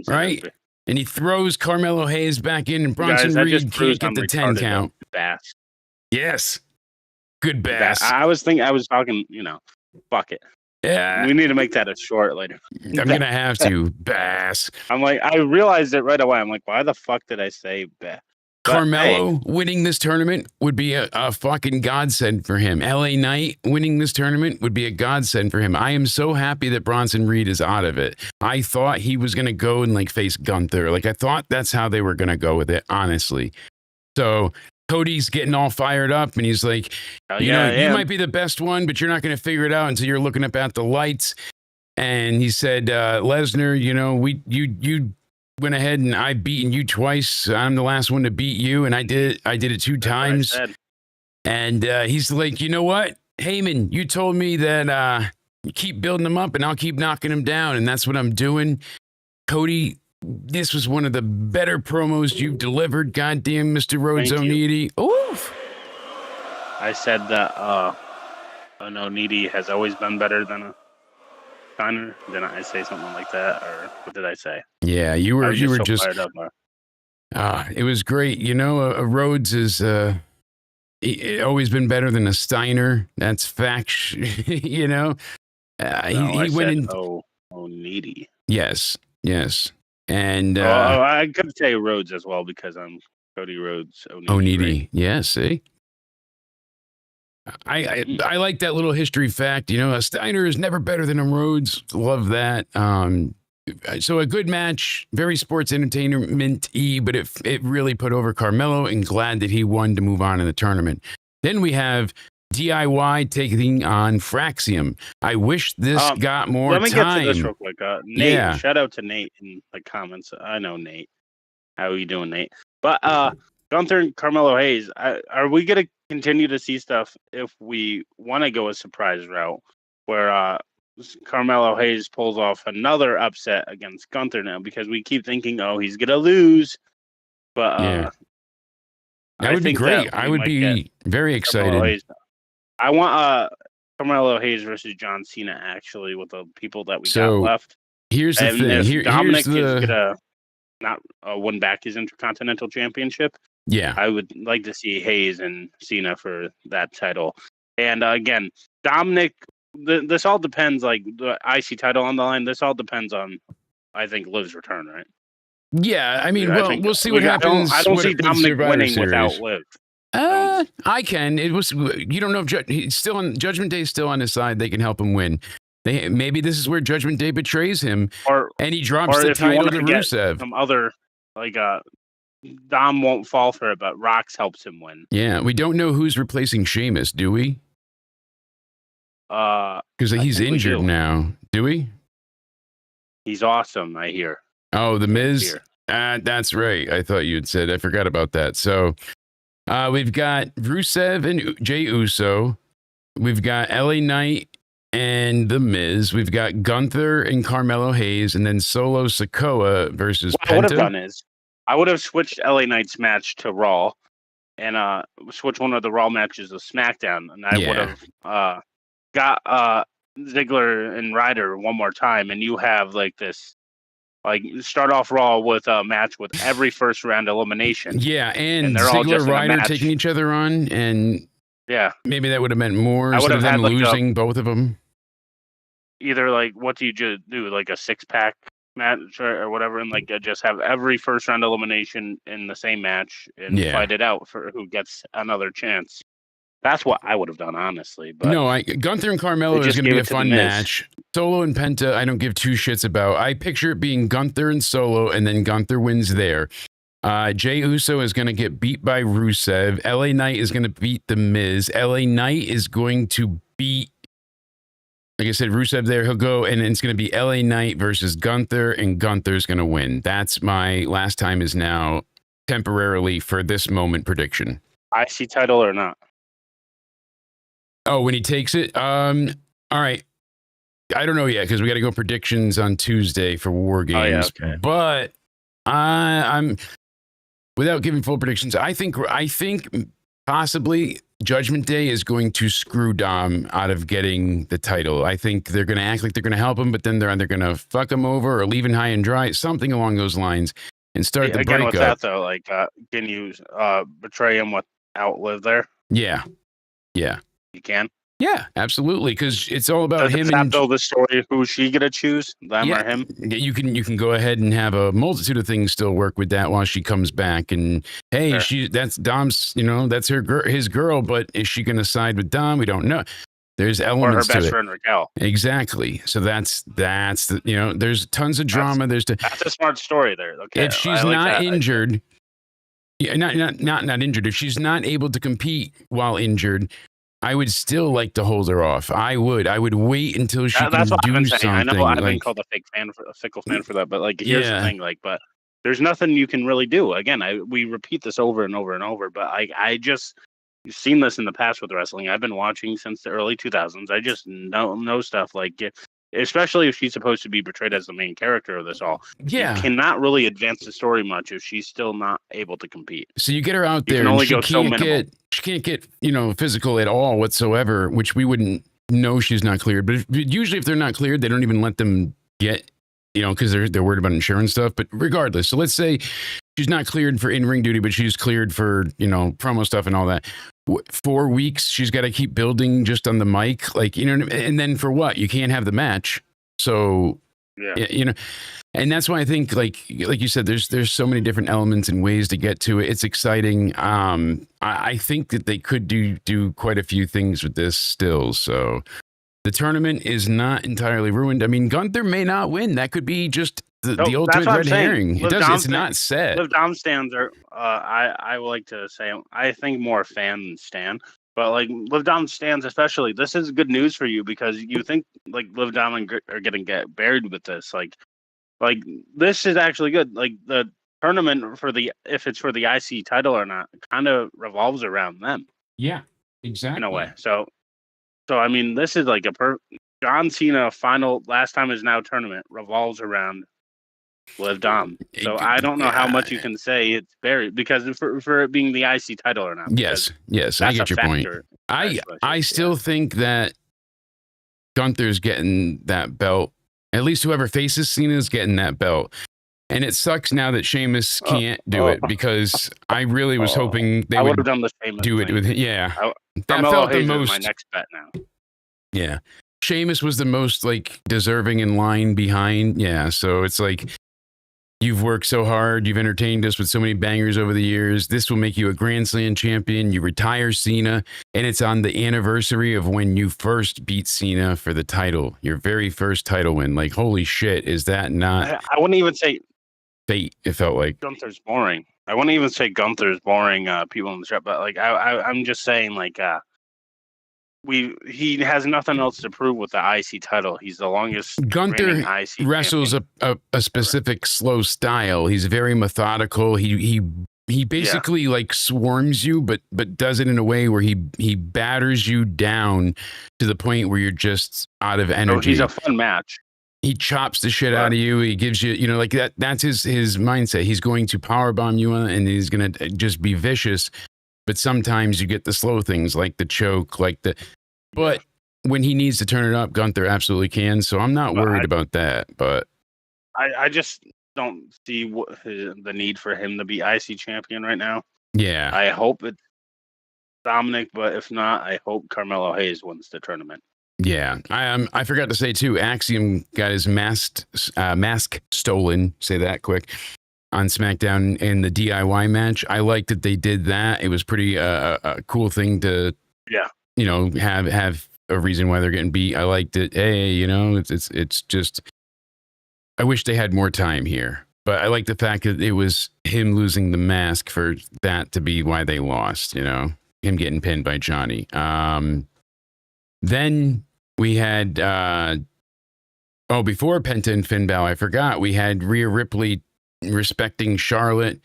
Right? And he throws Carmelo Hayes back in, and Bronson Reed can't get the 10 count. Bass. Yes. Good bass. I was talking, fuck it. Yeah. We need to make that a short later. I'm going to have to. Bass. I'm like, I realized it right away. I'm like, why the fuck did I say bass? Carmelo winning this tournament would be a fucking godsend for him. LA Knight winning this tournament would be a godsend for him. I am so happy that Bronson Reed is out of it. I thought he was going to go and face Gunther. Like I thought that's how they were going to go with it, honestly. So Cody's getting all fired up and he's like, you might be the best one, but you're not going to figure it out until you're looking up at the lights. And he said, Lesnar, you went ahead and I've beaten you twice. I'm the last one to beat you. And I did it 2 times. And he's like, you know what? Heyman, you told me that you keep building them up and I'll keep knocking them down. And that's what I'm doing. Cody, this was one of the better promos you've delivered. Goddamn, Mr. Rhodes O'Needy. Oof. I said that an O'Needy has always been better than a Steiner. Didn't I say something like that? Or what did I say? Yeah, you were just fired up. It was great. A Rhodes is always been better than a Steiner. That's fact. He went in. O'Needy. Yes. And I could say Rhodes as well because I'm Cody Rhodes. O'Needy. Right? Yeah, see? I like that little history fact. You know, a Steiner is never better than a Rhodes. Love that. So a good match, very sports entertainment-y, but it really put over Carmelo, and glad that he won to move on in the tournament. Then we have DIY taking on Fraxium. I wish this got more time. Let me get to this real quick. Nate, Yeah. shout out to Nate in the comments. I know Nate. How are you doing, Nate? But Gunther and Carmelo Hayes, are we going to continue to see stuff if we want to go a surprise route where Carmelo Hayes pulls off another upset against Gunther now? Because we keep thinking, oh, he's going to lose. But that would be great. I would be very excited. I want Carmelo Hayes versus John Cena, actually, with the people that we got left. Here's the thing. If Dominic is going to not win back his Intercontinental Championship, I would like to see Hayes and Cena for that title. And again, Dominic, this all depends, like the IC title on the line, this all depends on, I think, Liv's return, right? Yeah, I mean, we'll see what happens. I don't see Dominic winning without Liv. I can. You don't know if he's still on Judgment Day. Is still on his side. They can help him win. Maybe this is where Judgment Day betrays him, and he drops the title to Rusev. Some other Dom won't fall for it, but Rox helps him win. Yeah, we don't know who's replacing Sheamus, do we? Because he's injured now. Do we? He's awesome, I hear. Oh, the Miz. That's right. I thought you had said. I forgot about that. So. We've got Rusev and Jey Uso. We've got LA Knight and The Miz. We've got Gunther and Carmelo Hayes, and then Solo Sikoa versus Penta. What I would have done is I would have switched LA Knight's match to Raw and switched one of the Raw matches to SmackDown, and I would have got Ziggler and Ryder one more time, and you have like this. Like, start off Raw with a match with every first round elimination. Yeah, and they're all just Ryder taking each other on, and maybe that would have meant more instead of them losing both of them. Either like, what do you do? Like a 6-pack match or whatever, and like just have every first round elimination in the same match and fight it out for who gets another chance. That's what I would have done, honestly. But no, Gunther and Carmelo is going to be a fun match. Solo and Penta, I don't give two shits about. I picture it being Gunther and Solo, and then Gunther wins there. Jey Uso is going to get beat by Rusev. LA Knight is going to beat The Miz. LA Knight is going to beat, like I said, Rusev there. He'll go, and it's going to be LA Knight versus Gunther, and Gunther's going to win. That's my last time is now temporarily for this moment prediction. IC title or not? Oh, when he takes it? All right. I don't know yet because we got to go predictions on Tuesday for War Games. Oh, yeah, okay. But I'm without giving full predictions. I think possibly Judgment Day is going to screw Dom out of getting the title. I think they're going to act like they're going to help him, but then they're either going to fuck him over or leave him high and dry, something along those lines, and start the breakup. Again, with that though, like, can you betray him without Liv there? Yeah. You can. Yeah, absolutely, because it's all about him. And the story. Who's she gonna choose? Them or him? You can go ahead and have a multitude of things still work with that while she comes back. And hey, that's Dom's. That's his girl. But is she gonna side with Dom? We don't know. There's elements or her best to friend Raquel. Exactly. So that's the there's tons of drama. That's a smart story there. Okay. If she's not injured, not injured. If she's not able to compete while injured, I would still like to hold her off. I would wait until she can do something. I know I've been called a fickle fan for that, but like, here's the thing, like, but there's nothing you can really do. Again, we repeat this over and over and over, but you've seen this in the past with wrestling. I've been watching since the early 2000s. I just know stuff like it. Especially if she's supposed to be portrayed as the main character of this all. Yeah. You cannot really advance the story much if she's still not able to compete. So you get her out there, and she can't get physical at all whatsoever, which we wouldn't know she's not cleared. But usually if they're not cleared, they don't even let them get, because they're worried about insurance stuff. But regardless, so let's say she's not cleared for in-ring duty, but she's cleared for, promo stuff and all that. 4 weeks, she's got to keep building just on the mic, and then for what? You can't have the match. So Yeah. You know, and that's why I think, like you said, there's so many different elements and ways to get to it. It's exciting. I think that they could do quite a few things with this still. So the tournament is not entirely ruined. I mean, Gunther may not win. That could be just the That's ultimate what I'm red saying. herring. It's not set. Liv Dom stands are. I would like to say I think more fan than stan. But like Liv Dom stands, especially, this is good news for you because you think like Liv Dom are gonna get buried with this. Like this is actually good. Like the tournament for if it's for the IC title or not, kind of revolves around them Yeah, exactly. in a way. So I mean, this is like John Cena final last time is now tournament revolves around Liv Dom. So I don't know how much you can say it's buried because for it being the IC title or not. Yes, I get your point. I still think that Gunther's getting that belt. At least whoever faces Cena is getting that belt. And it sucks now that Sheamus can't do it because I really was hoping they would done the Sheamus do it thing. with yeah. That Carmelo felt the Hayes is most. my next bet now. Yeah, Sheamus was the most like deserving in line behind. Yeah, so it's like you've worked so hard, you've entertained us with so many bangers over the years. This will make you a Grand Slam champion. You retire Cena, and it's on the anniversary of when you first beat Cena for the title, your very first title win. Like, holy shit, is that not? I wouldn't even say fate. It felt like Gunther's boring. I wouldn't even say Gunther's boring. People in the chat, but like I'm just saying like he has nothing else to prove with the IC title. He's the longest. Gunther IC wrestles a specific slow style. He's very methodical. He basically like swarms you, but does it in a way where he batters you down to the point where you're just out of energy. So he's a fun match. He chops the shit out of you. He gives you, like that. That's his mindset. He's going to powerbomb you and he's going to just be vicious. But sometimes you get the slow things like the choke, but when he needs to turn it up, Gunther absolutely can. So I'm not worried about that. But I just don't see the need for him to be IC champion right now. Yeah. I hope it's Dominic, but if not, I hope Carmelo Hayes wins the tournament. Yeah, I forgot to say too. Axiom got his mask stolen. Say that quick on SmackDown in the DIY match. I liked that they did that. It was pretty a cool thing to have a reason why they're getting beat. I liked it. Hey, it's just. I wish they had more time here, but I like the fact that it was him losing the mask for that to be why they lost. Him getting pinned by Johnny. Then we had, before Penta and Finn Balor, I forgot, we had Rhea Ripley respecting Charlotte.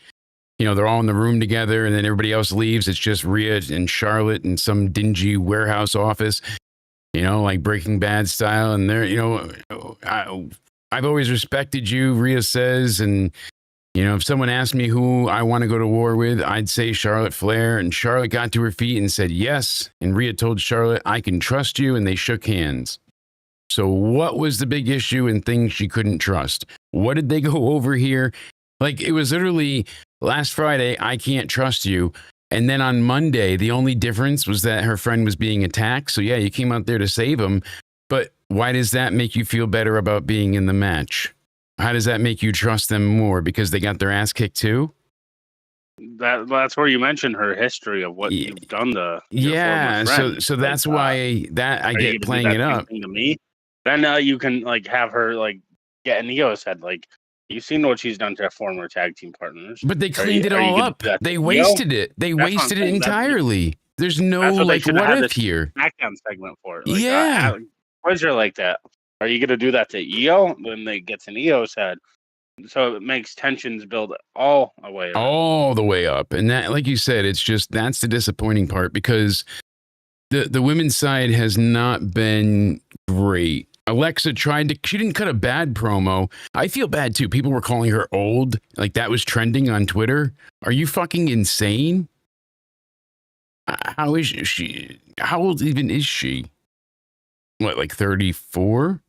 They're all in the room together and then everybody else leaves. It's just Rhea and Charlotte in some dingy warehouse office, like Breaking Bad style. And they're, I've always respected you, Rhea says. And, if someone asked me who I want to go to war with, I'd say Charlotte Flair. And Charlotte got to her feet and said yes. And Rhea told Charlotte, I can trust you. And they shook hands. So what was the big issue and things she couldn't trust? What did they go over here? Like, it was literally last Friday, I can't trust you. And then on Monday, the only difference was that her friend was being attacked. So yeah, you came out there to save him. But why does that make you feel better about being in the match? How does that make you trust them more? Because they got their ass kicked too? That's where you mentioned her history of what you've done to so that's why that I get playing it up to me. Then you can have her get in Io's head. You've seen what she's done to her former tag team partners. But they cleaned it all up. They wasted it. They wasted it entirely. There's no what if here. SmackDown segment for it. Wizard like that. Are you going to do that to Io when they gets in Io's head? So it makes tensions build all the way up. All the way up. And that, like you said, it's just, that's the disappointing part because the women's side has not been great. Alexa she didn't cut a bad promo. I feel bad too. People were calling her old. Like that was trending on Twitter. Are you fucking insane? How is she? How old even is she? What, like 34?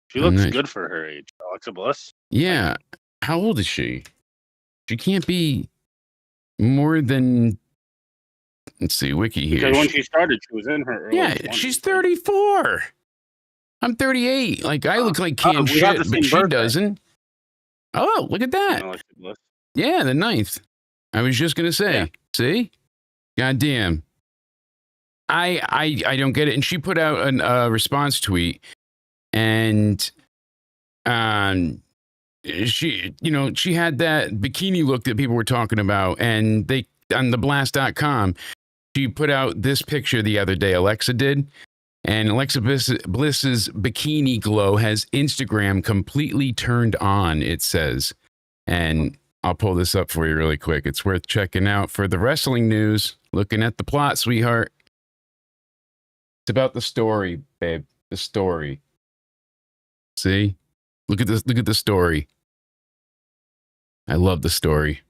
She looks good for her age. Alexa Bliss. Yeah. How old is she? She can't be more than, let's see, wiki here. Because when she started, she was in her early 20s. She's 34. I'm 38. Like I look like can we have the shit, but same she birthday. doesn't. Oh, look at that. Yeah, the 9th. I was just gonna say. Yeah. See? Goddamn. I don't get it. And she put out a response tweet, and she she had that bikini look that people were talking about, and they on the blast.com she put out this picture the other day. Alexa did, and Alexa Bliss's bikini glow has Instagram completely turned on, it says. And I'll pull this up for you really quick. It's worth checking out for the wrestling news. Looking at the plot, sweetheart. It's about the story, babe. The story. See? Look at this. Look at the story. I love the story.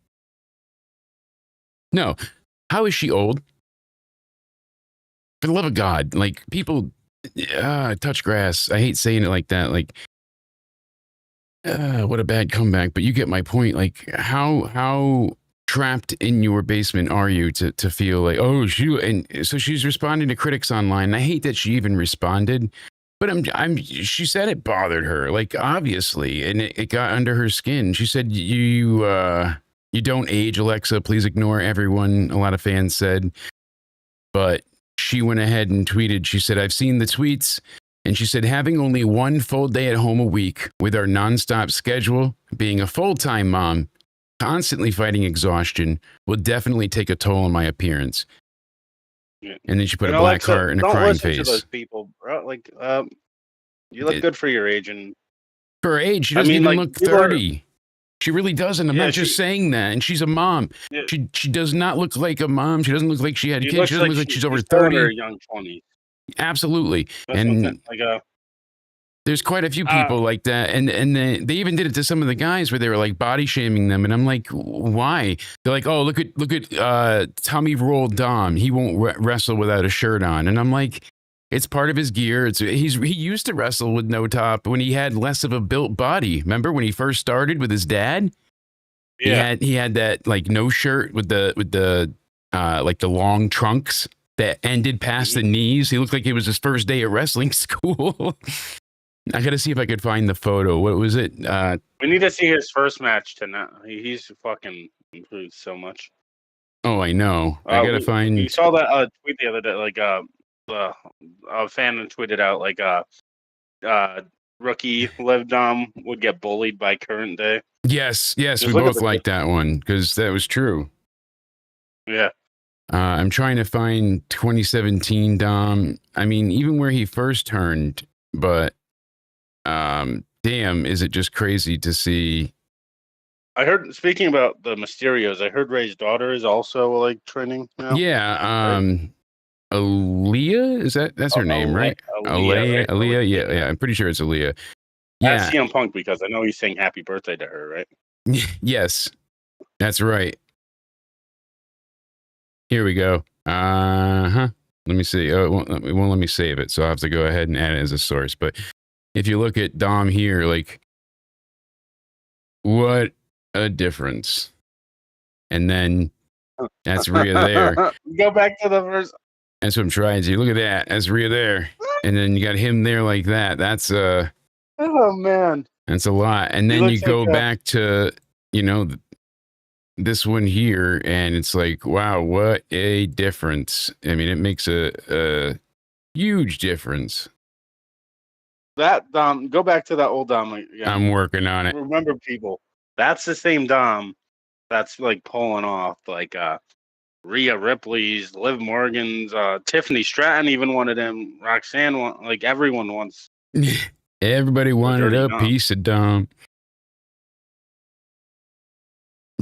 No. How is she old? For the love of God. Like, people touch grass. I hate saying it like that. Like, what a bad comeback. But you get my point. Like, how trapped in your basement are you to feel like, oh, and so she's responding to critics online. And I hate that she even responded. But she said it bothered her, like, obviously, and it got under her skin. She said, you don't age, Alexa. Please ignore everyone. A lot of fans said. But she went ahead and tweeted. She said, I've seen the tweets. And she said, having only one full day at home a week with our nonstop schedule, being a full-time mom, constantly fighting exhaustion, will definitely take a toll on my appearance. Yeah. And then she put a black heart and a crying face. To those people, bro. Like, you look good for your age, and for her age, she doesn't even look 30. She really doesn't. I'm not just saying that. And she's a mom. Yeah. She does not look like a mom. She doesn't look like she had kids. She doesn't look like she's over 30. Her young 20s. Absolutely. That's and there's quite a few people like that, and they even did it to some of the guys where they were like body shaming them, and I'm like, why? They're like, oh, look at Tommy Roll Dom. He won't wrestle without a shirt on, and I'm like, it's part of his gear. He used to wrestle with no top when he had less of a built body. Remember when he first started with his dad? Yeah, he had that like no shirt with the like the long trunks that ended past the knees. He looked like it was his first day at wrestling school. I got to see if I could find the photo. What was it? We need to see his first match tonight. He's fucking improved so much. Oh, I know. I got to find. You saw that tweet the other day. Like, a fan tweeted out like, rookie Liv Dom would get bullied by current day. Yes, we both liked that one because that was true. Yeah. I'm trying to find 2017 Dom. I mean, even where he first turned, but damn, is it just crazy to see? I heard, speaking about the Mysterios, I heard Ray's daughter is also like training now. Yeah, Aaliyah, that's her name, right? Aaliyah, yeah, I'm pretty sure it's Aaliyah. Yeah, that's CM Punk, because I know he's saying happy birthday to her, right? Yes, that's right. Here we go. Let me see. Oh, it won't let me save it, so I'll have to go ahead and add it as a source. But if you look at Dom here, like, what a difference. And then that's Rhea there. Go back to the first. That's what I'm trying to. Look at that. That's Rhea there. And then you got him there like that. That's oh man. That's a lot. And then you go back to, this one here, and it's like, wow, what a difference. I mean, it makes a huge difference. That Dom, go back to that old Dom again. I'm working on it. Remember, people, that's the same Dom that's like pulling off like Rhea Ripley's, Liv Morgan's, Tiffany Stratton even wanted him, Roxanne, like everyone wants. Everybody wanted a piece of Dom.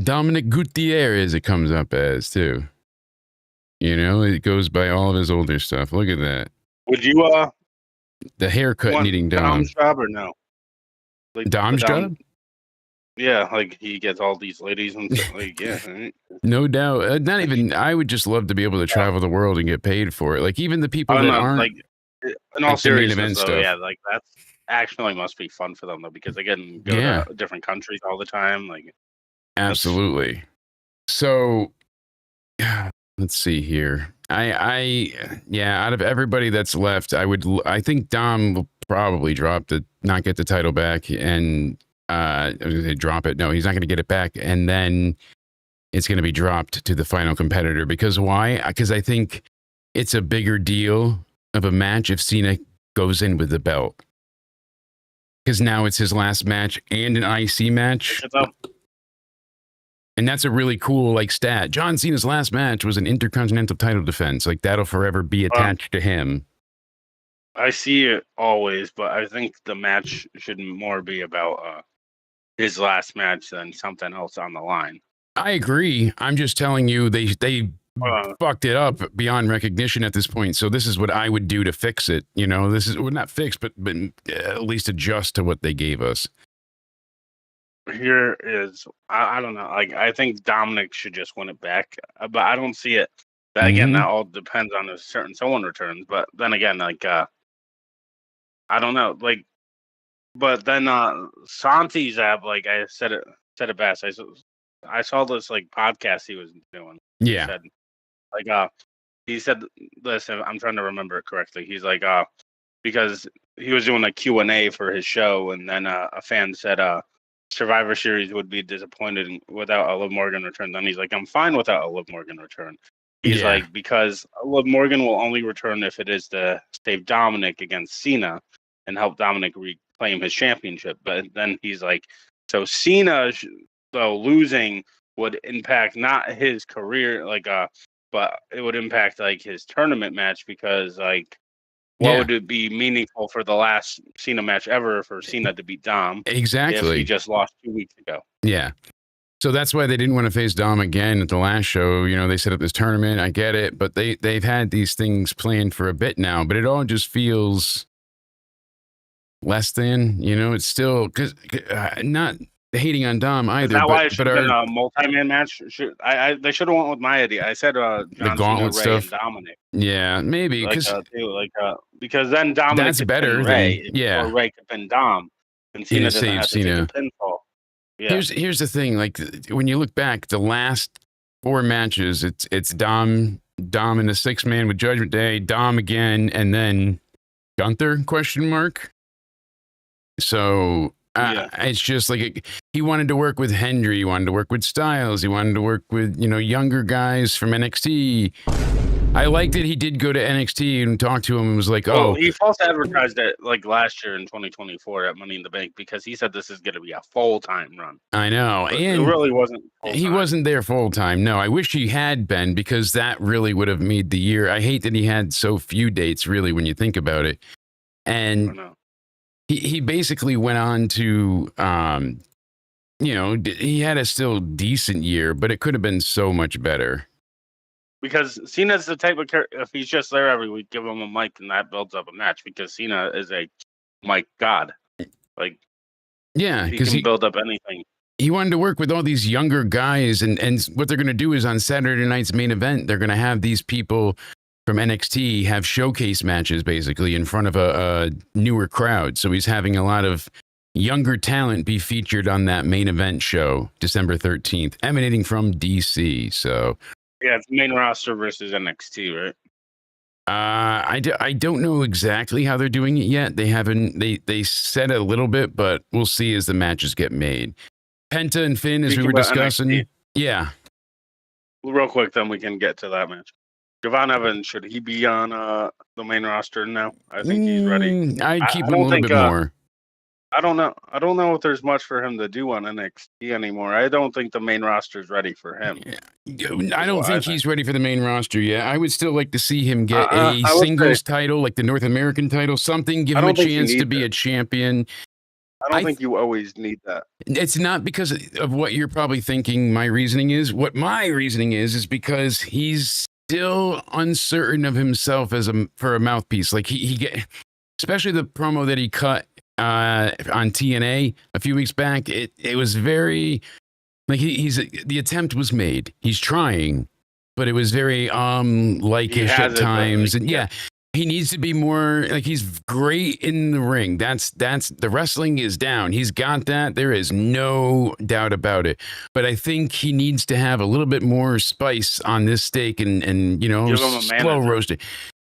Dominic Gutierrez, it comes up as too. It goes by all of his older stuff. Look at that. Would you the haircut needing Dom's job or no? Like Dom's job? Yeah, like he gets all these ladies and stuff. Like, yeah, right? No doubt. Not even. I would just love to be able to travel the world and get paid for it. Like even the people that aren't like in all seriousness, though, yeah, like that's actually must be fun for them though, because they can go to different countries all the time. Like, absolutely. So let's see here. Out of everybody that's left, I think Dom will probably drop the not get the title back, and I was gonna say drop it. No, he's not going to get it back, and then it's going to be dropped to the final competitor. Because why? Because I think it's a bigger deal of a match if Cena goes in with the belt. Because now it's his last match and an IC match. And that's a really cool like stat. John Cena's last match was an Intercontinental title defense. Like that'll forever be attached to him. I see it always, but I think the match should more be about his last match than something else on the line. I agree. I'm just telling you they fucked it up beyond recognition at this point. So this is what I would do to fix it. You know, this is well, not fix, but at least adjust to what they gave us. Here is I don't know. Like I think Dominic should just win it back, but I don't see it. That again, that all depends on a certain someone returns. But then again, like I don't know. Like, but then Santi's app, like I said it best. I saw this like podcast he was doing. Yeah. He said this, I'm trying to remember it correctly. He's like, because he was doing a Q&A for his show, and then a fan said, Survivor Series would be disappointed without a Liv Morgan return. Then he's like, I'm fine without a Liv Morgan return. He's like, because Liv Morgan will only return if it is to save Dominic against Cena and help Dominic reclaim his championship. But then he's like, so Cena, though, losing would impact not his career, but it would impact like his tournament match, because like what would it be meaningful for the last Cena match ever for Cena to beat Dom? Exactly. If he just lost 2 weeks ago. Yeah. So that's why they didn't want to face Dom again at the last show. You know, they set up this tournament. I get it, but they've had these things planned for a bit now, but it all just feels less than, you know, it's still because not hating on Dom either. Is that why it should but have been a multi-man match? They should have went with my idea. I said John the gauntlet Cena, Ray, stuff. and Dominic. Yeah, maybe because because then Dominic that's could better pin than Ray, or Ray could pin Dom, and Cena doesn't have to take a pinfall. Yeah. Here's the thing. Like when you look back, the last 4 matches, it's Dom in the 6-man with Judgment Day, Dom again, and then Gunther ? So it's just like he wanted to work with Hendry, he wanted to work with Styles, he wanted to work with, you know, younger guys from NXT. I liked that he did go to NXT and talk to him and was like, he false advertised it like last year in 2024 at Money in the Bank, because he said this is going to be a full-time run. I know. But and it really wasn't full-time. He wasn't there full-time. No, I wish he had been, because that really would have made the year. I hate that he had so few dates, really, when you think about it. And he basically went on to, you know, he had a still decent year, but it could have been so much better. Because Cena's the type of character, if he's just there every week, give him a mic and that builds up a match, because Cena is a mic god. Like, yeah, he can build up anything. He wanted to work with all these younger guys, and what they're going to do is on Saturday night's main event, they're going to have these people from NXT have showcase matches basically in front of a newer crowd. So he's having a lot of younger talent be featured on that main event show, December 13th, emanating from DC. So yeah, it's main roster versus NXT, right? I don't know exactly how they're doing it yet. They haven't. They said a little bit, but we'll see as the matches get made. Penta and Finn, as we were discussing. NXT. Yeah. Real quick, then we can get to that match. Javon Evans, should he be on the main roster now? I think he's ready. I'd keep him a little bit more. I don't know. I don't know if there's much for him to do on NXT anymore. I don't think the main roster is ready for him. I don't think he's ready for the main roster yet. I would still like to see him get a singles title, like the North American title, something, give him a chance to be a champion. I don't think you always need that. It's not because of what you're probably thinking my reasoning is. What my reasoning is because he's still uncertain of himself for a mouthpiece. Like he get, especially the promo that he cut on TNA a few weeks back, it was very like the attempt was made. He's trying, but it was very like-ish at times. And he needs to be more like he's great in the ring. That's the wrestling is down. He's got that. There is no doubt about it. But I think he needs to have a little bit more spice on this steak and you know, slow roast it.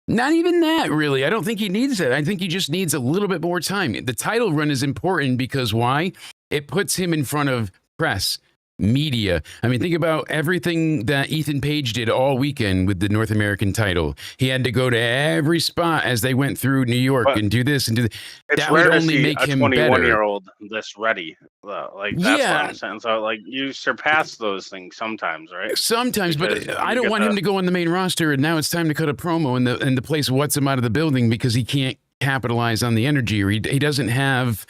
Not even that, really. I don't think he needs it. I think he just needs a little bit more time. The title run is important because why? It puts him in front of press, media. I mean, think about everything that Ethan Page did all weekend with the North American title. He had to go to every spot as they went through New York But and do this and do that. it's That rare would to only see make a him better. 21-year-old this ready. Like that's what Yeah. I'm saying. So like you surpass those things sometimes, right? Sometimes, Because but I you don't get want him the- to go on the main roster, and now it's time to cut a promo, and the place whats him out of the building because he can't capitalize on the energy, or he doesn't have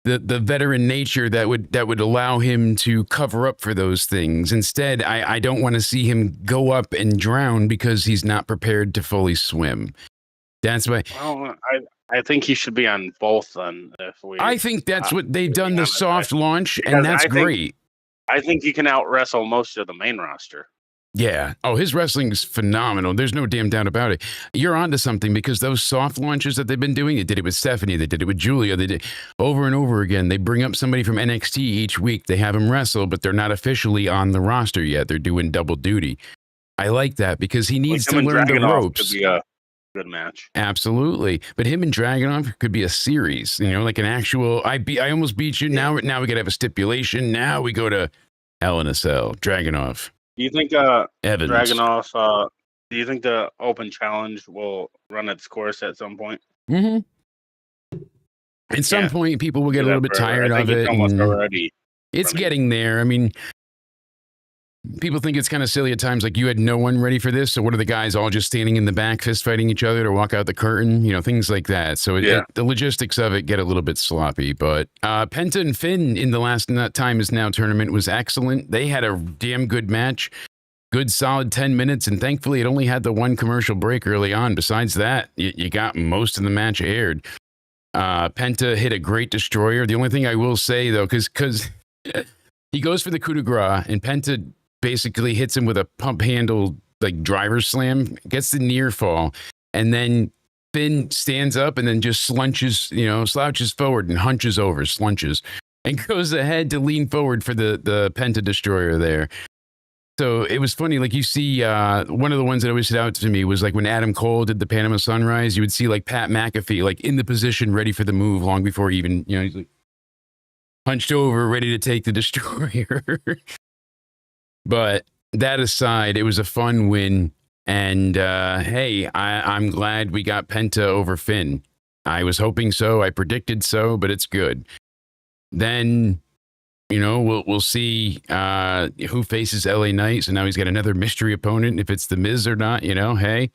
the veteran nature that would allow him to cover up for those things. Instead, I don't want to see him go up and drown because he's not prepared to fully swim. That's why Well, I think he should be on both then. If we, I think that's what they've done, the honest, soft launch, because and that's I think- great. I think he can out wrestle most of the main roster. Yeah. Oh, his wrestling is phenomenal. There's no damn doubt about it. You're onto something because those soft launches that they've been doing, they did it with Stephanie, they did it with Julia, they did over and over again. They bring up somebody from NXT each week. They have them wrestle, but they're not officially on the roster yet. They're doing double duty. I like that because he needs Like him to and learn the Dragunov ropes. could be a good match. Absolutely. But him and Dragunov could be a series, like an actual, I almost beat you. Now we got to have a stipulation. Now we go to Hell in a Cell, Dragunov. Do you think Evans. Dragunov? Do you think the Open Challenge will run its course at some point? Mm-hmm. At some Yeah. point, people will get a little bit tired I of think it. it's almost and already. It's running. getting there. I mean, people think it's kind of silly at times. Like, you had no one ready for this. So what are the guys all just standing in the back, fist fighting each other to walk out the curtain? Things like that. So the logistics of it get a little bit sloppy. But Penta and Finn in the last Time Is Now tournament was excellent. They had a damn good match. Good solid 10 minutes, and thankfully it only had the one commercial break early on. Besides that, you got most of the match aired. Penta hit a great destroyer. The only thing I will say, though, because he goes for the coup de grace, and Penta basically hits him with a pump handle, like driver slam, gets the near fall, and then Finn stands up and then just slouches forward and hunches over, slunches, and goes ahead to lean forward for the Penta destroyer there. So it was funny, like you see, one of the ones that always stood out to me was like when Adam Cole did the Panama Sunrise, you would see like Pat McAfee, like in the position, ready for the move long before he even, he's like hunched over, ready to take the destroyer. But that aside, it was a fun win. And hey, I'm glad we got Penta over Finn. I was hoping so. I predicted so, but it's good. Then... we'll see who faces LA Knight. So now he's got another mystery opponent, if it's The Miz or not, hey.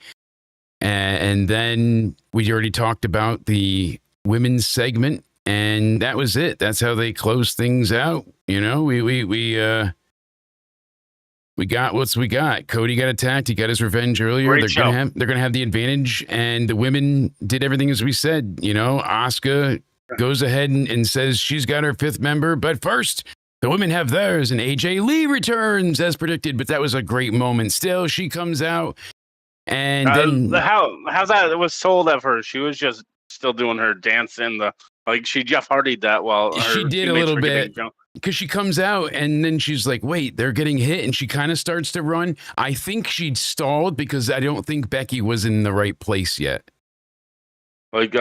And then we already talked about the women's segment, and that was it. That's how they close things out. We got what we got. Cody got attacked. He got his revenge earlier. Great show. They're gonna have the advantage, and the women did everything as we said. Asuka goes ahead and says she's got her fifth member, but first the women have theirs, and AJ Lee returns as predicted. But that was a great moment. Still, she comes out, and then how that was sold at first. She was just still doing her dance in the she Jeff Hardy'd that while she her did a teammates little were getting bit. jumped. Because she comes out and then she's like, wait, they're getting hit. And she kind of starts to run. I think she'd stalled because I don't think Becky was in the right place yet. Did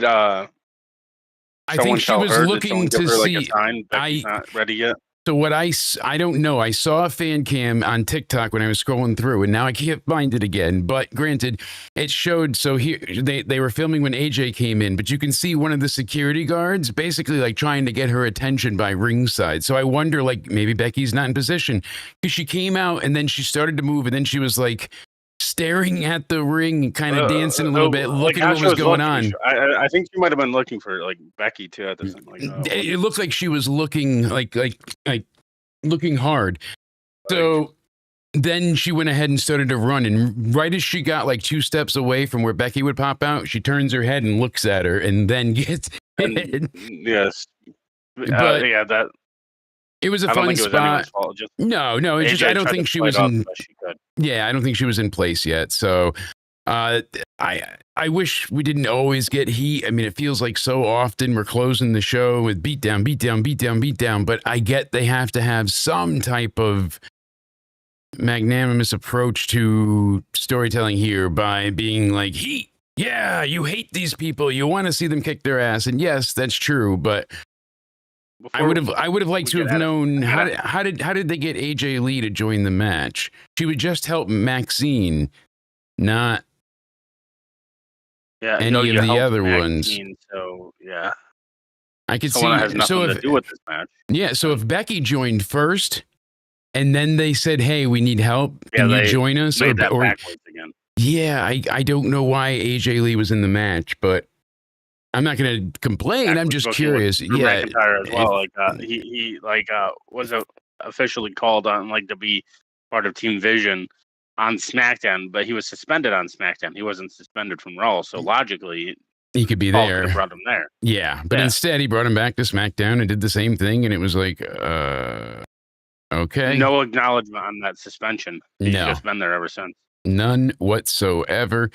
I think she was looking to see. a sign Becky's not ready yet? So what I don't know. I saw a fan cam on TikTok when I was scrolling through, and now I can't find it again. But granted, it showed. So here they were filming when AJ came in, but you can see one of the security guards basically like trying to get her attention by ringside. So I wonder, like, maybe Becky's not in position because she came out and then she started to move, and then she was like staring at the ring, kind of dancing a little bit, looking at what was going on. I think she might have been looking for Becky too at this time. It looked like she was looking like looking hard. So then she went ahead and started to run, and right as she got like 2 steps away from where Becky would pop out, she turns her head and looks at her, and then gets hit. Yes, But that. It was a I don't fun think it was spot. anyone's fault, just No, it's just AJ I don't tried think to she play was it off in. the best she could. Yeah, I don't think she was in place yet. So I wish we didn't always get heat. I mean, it feels like so often we're closing the show with beat down. But I get they have to have some type of magnanimous approach to storytelling here by being like, yeah, you hate these people. You want to see them kick their ass. And yes, that's true. But I would have liked to have known how did they get AJ Lee to join the match? She would just help Maxine, not any of the other ones. So yeah, I could someone see. that has nothing to do with this match. Yeah, so if Becky joined first, and then they said, "Hey, we need help. Can you join us?" Made that backwards again. Yeah, I don't know why AJ Lee was in the match, but I'm not going to complain. I'm just curious. Yeah, McIntyre as well. He was officially called on to be part of Team Vision on SmackDown, but he was suspended on SmackDown. He wasn't suspended from Raw, so logically he could be Paul there. Could have brought him there. Yeah, but instead he brought him back to SmackDown and did the same thing, and it was like, okay, no acknowledgement on that suspension. He's just been there ever since. None whatsoever.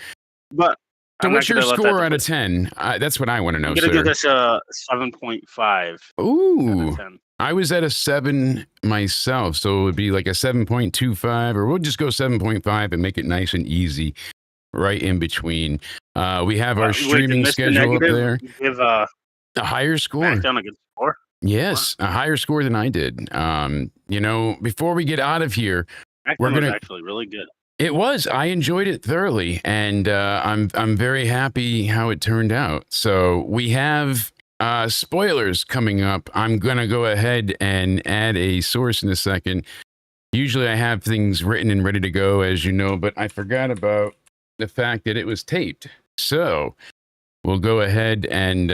But so what's your score out of 10? That's what I want to know, I'm going to give this a 7.5. Ooh. I was at a 7 myself, so it would be like a 7.25, or we'll just go 7.5 and make it nice and easy right in between. We have our streaming schedule up there. Give a higher score. SmackDown a good score? Yes, a higher score than I did. Before we get out of here, we're going to actually really good. It was. I enjoyed it thoroughly, and I'm very happy how it turned out. So we have spoilers coming up. I'm gonna go ahead and add a source in a second. Usually I have things written and ready to go, as you know, but I forgot about the fact that it was taped. So we'll go ahead and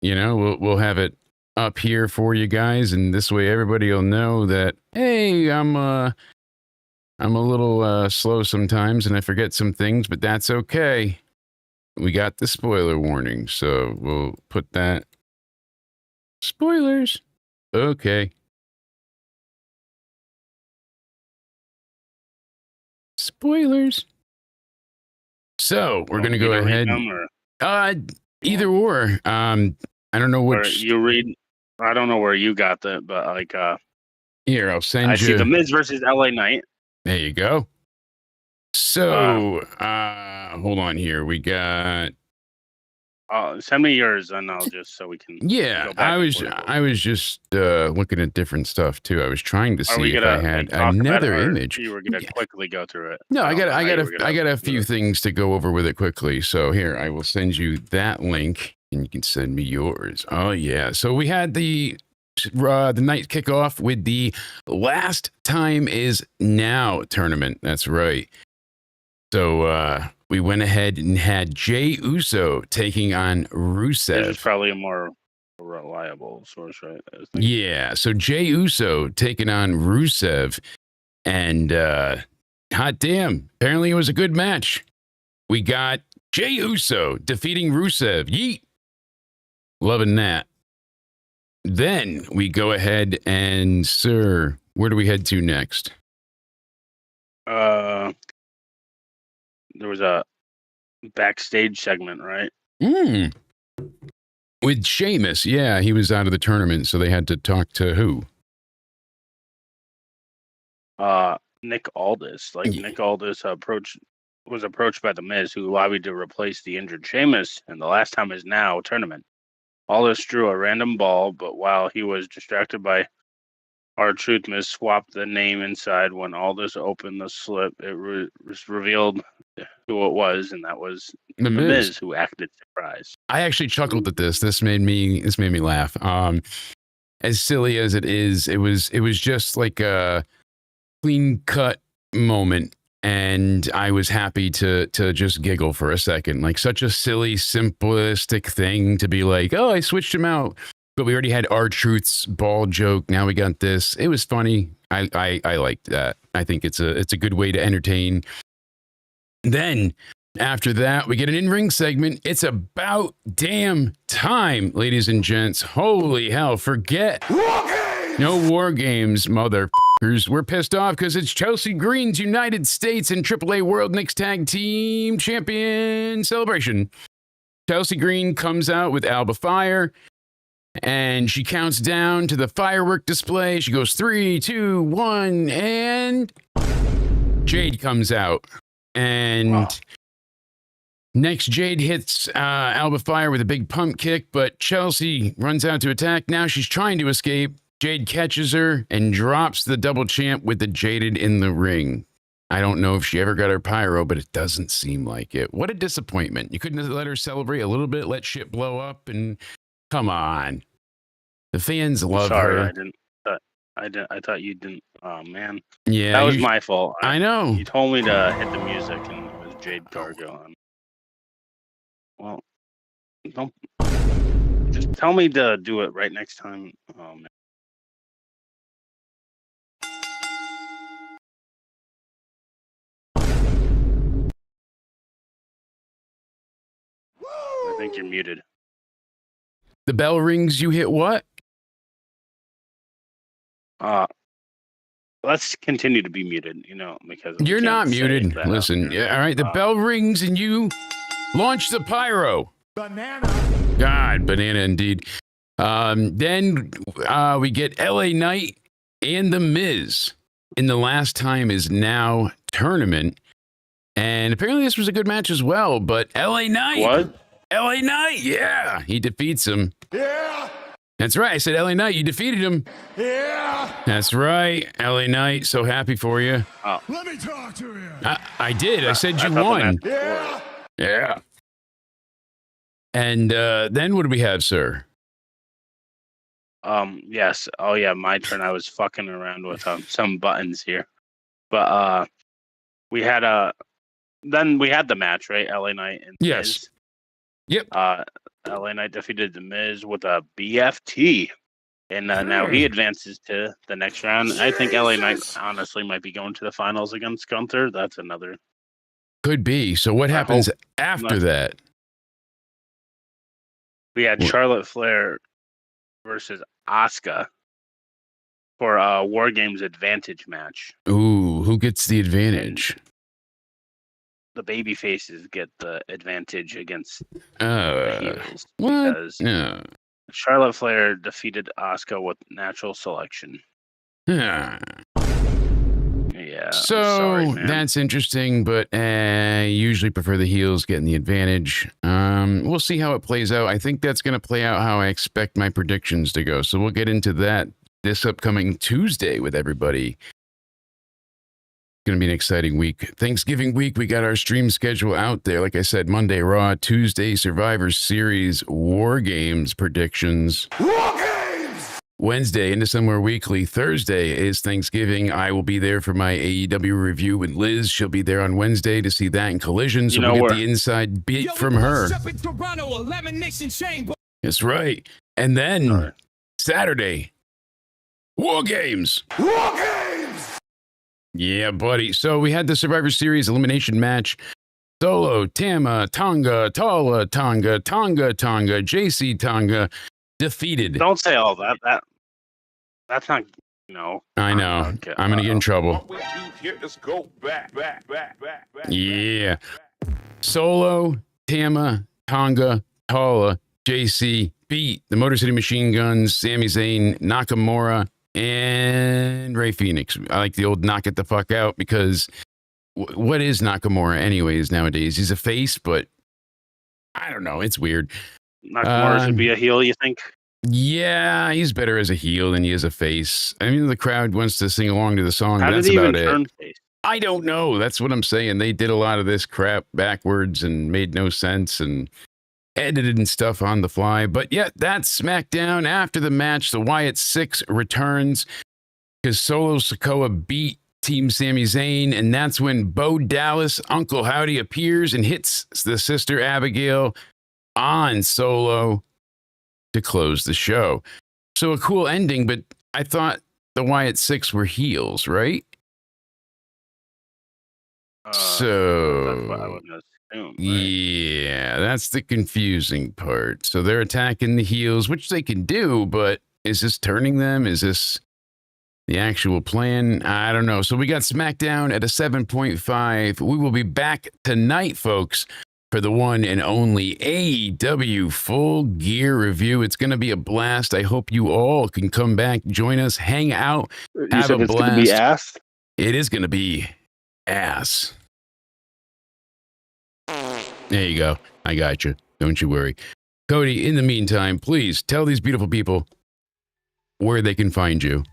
we'll have it up here for you guys, and this way everybody will know that, hey, I'm a little slow sometimes and I forget some things, but that's okay. We got the spoiler warning, so we'll put that. Spoilers. Okay. Spoilers. So we're going to go ahead. Either or. I don't know which. You read. I don't know where you got that, but here, I'll send you. I see The Miz versus LA Knight. There you go. So, hold on here. We got. Send me yours, and I'll just so we can. Yeah, I was just looking at different stuff too. I was trying to see if I had another image. You were gonna quickly go through it. No, I got a few things to go over with it quickly. So here, I will send you that link, and you can send me yours. Oh yeah. So we had the night kickoff with the Last Time Is Now tournament. That's right. So we went ahead and had Jey Uso taking on Rusev. This is probably a more reliable source, right? Yeah. So Jey Uso taking on Rusev, and hot damn, apparently it was a good match. We got Jey Uso defeating Rusev. Yeet. Loving that. Then we go ahead and, sir, where do we head to next? There was a backstage segment, right? With Sheamus. Yeah, he was out of the tournament, so they had to talk to who? Nick Aldis. Nick Aldis was approached by The Miz, who lobbied to replace the injured Sheamus in the Last Time Is Now tournament. Aldis drew a random ball, but while he was distracted by R-Truth, Miz swapped the name inside. When Aldis opened the slip, it was revealed who it was, and that was the Miz, who acted surprised. I actually chuckled at this. This made me laugh. As silly as it is, it was just like a clean cut moment, and I was happy to just giggle for a second. Like, such a silly, simplistic thing to be like, oh, I switched him out. But we already had R-Truth's ball joke. Now we got this. It was funny. I liked that. I think it's a good way to entertain. Then after that, we get an in-ring segment. It's about damn time, ladies and gents. Holy hell, forget. No war games, motherfuckers. We're pissed off because it's Chelsea Green's United States and AAA World Mixed Tag Team Champion celebration. Chelsea Green comes out with Alba Fire, and she counts down to the firework display. She goes 3, 2, 1, and Jade comes out, and next Jade hits Alba Fire with a big pump kick, but Chelsea runs out to attack. Now she's trying to escape. Jade catches her and drops the double champ with the Jaded in the ring. I don't know if she ever got her pyro, but it doesn't seem like it. What a disappointment. You couldn't let her celebrate a little bit, let shit blow up, and come on. The fans love Sorry, her. I didn't. I thought you didn't. Oh man. Yeah, That was my fault. I know. You told me to hit the music, and it was Jade Cargo. Well, don't just tell me to do it right next time. Oh man. I think you're muted. The bell rings, you hit what? Let's continue to be muted, because we You're can't not say muted. that. Listen, yeah, all right, the bell rings and you launch the pyro. Banana. God, banana indeed. Then we get LA Knight and The Miz in the Last Time Is Now tournament. And apparently this was a good match as well, but LA Knight. What? LA Knight, yeah. He defeats him. Yeah. That's right. I said LA Knight, you defeated him. Yeah. That's right. LA Knight, so happy for you. Let me talk to you. I did. I said I you thought the won. match- Yeah. Yeah. And then what do we have, sir? Yes. Oh yeah, my turn. I was fucking around with some buttons here. But we had then we had the match, right? LA Knight and Yes. Miz. Yep. LA Knight defeated The Miz with a BFT. And now he advances to the next round. I think LA Knight honestly might be going to the finals against Gunther. That's another. Could be. So what happens hope after not. that? We had What? Charlotte Flair versus Asuka for a War Games advantage match. Ooh, who gets the advantage? The baby faces get the advantage against the heels What? because Yeah. Charlotte Flair defeated Asuka with natural selection. Yeah. Yeah. So I'm sorry, man. that's interesting, but I usually prefer the heels getting the advantage. We'll see how it plays out. I think that's going to play out how I expect my predictions to go. So we'll get into that this upcoming Tuesday with everybody. Going to be an exciting week. Thanksgiving week, we got our stream schedule out there. Like I said, Monday Raw, Tuesday Survivor Series War Games predictions. War Games. Wednesday into Somewhere Weekly. Thursday is Thanksgiving. I will be there for my AEW review with Liz. She'll be there on Wednesday to see that in Collision. So we'll get the inside beat from her. That's right. And then Saturday, War Games. War Games. Yeah, buddy. So we had the Survivor Series elimination match. Solo, Tama, Tonga, Tala, Tonga, JC Tonga defeated. Don't say all that. That's not. I know. Okay. I'm going to get in trouble. What we do here is go back. Yeah. Solo, Tama, Tonga, Tala, JC beat the Motor City Machine Guns, Sami Zayn, Nakamura, and Rey Fenix. I like the old knock it the fuck out because what is Nakamura anyways nowadays? He's a face, but I don't know. It's weird. Nakamura should be a heel, you think? Yeah, he's better as a heel than he is a face. I mean, the crowd wants to sing along to the song. How That's did he about even it. turn face? I don't know. That's what I'm saying. They did a lot of this crap backwards and made no sense and edited and stuff on the fly. But yeah, that's SmackDown. After the match, the Wyatt Six returns because Solo Sikoa beat Team Sami Zayn. And that's when Bo Dallas, Uncle Howdy, appears and hits the sister Abigail on Solo to close the show. So a cool ending, but I thought the Wyatt Six were heels, right? That's what I would assume. Right? Yeah, that's the confusing part. So they're attacking the heels, which they can do, but is this turning them? Is this the actual plan? I don't know. So we got SmackDown at a 7.5. We will be back tonight, folks, for the one and only AEW Full Gear review. It's going to be a blast. I hope you all can come back, join us, hang out, You have said a it's going to be blast. ass? It is going to be ass. There you go. I got you. Don't you worry. Cody, in the meantime, please tell these beautiful people where they can find you.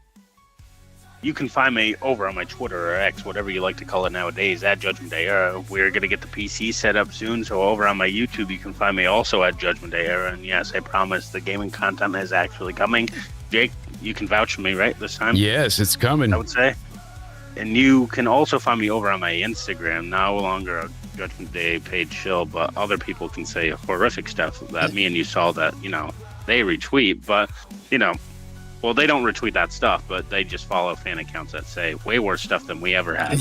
You can find me over on my Twitter or X, whatever you like to call it nowadays, at Judgment Day Era. We're going to get the PC set up soon, so over on my YouTube, you can find me also at Judgment Day Era. And yes, I promise the gaming content is actually coming. Jake, you can vouch for me, right, this time? Yes, it's coming. I would say. And you can also find me over on my Instagram, no longer a Judgment Day paid shill, but other people can say horrific stuff that me and you saw that, they retweet, but, well, they don't retweet that stuff, but they just follow fan accounts that say way worse stuff than we ever had.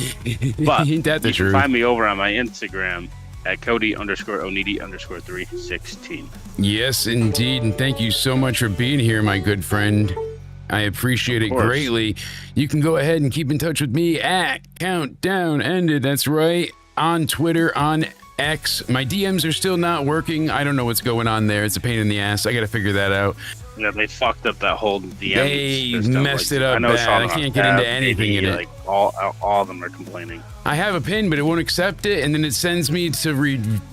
But Ain't that the you truth? can find me over on my Instagram at Cody_Onidi_316. Yes, indeed. And thank you so much for being here, my good friend. I appreciate it course. greatly. You can go ahead and keep in touch with me at Countdown Ended. That's right. On Twitter, on X. My DMs are still not working. I don't know what's going on there. It's a pain in the ass. I got to figure that out. Yeah, they fucked up that whole DM They system. messed it up know it's bad. on I can't our get into tab, anything in it. Like all of them are complaining. I have a pin, but it won't accept it, and then it sends me to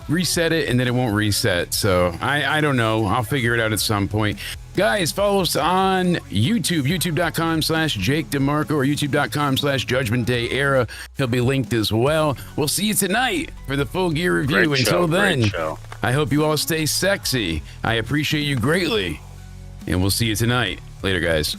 reset it, and then it won't reset. So I don't know. I'll figure it out at some point. Guys, follow us on YouTube, youtube.com/Jake DeMarco or youtube.com/Judgment Day Era. He'll be linked as well. We'll see you tonight for the full gear review. Great Until show, then, great show. I hope you all stay sexy. I appreciate you greatly, and we'll see you tonight. Later, guys.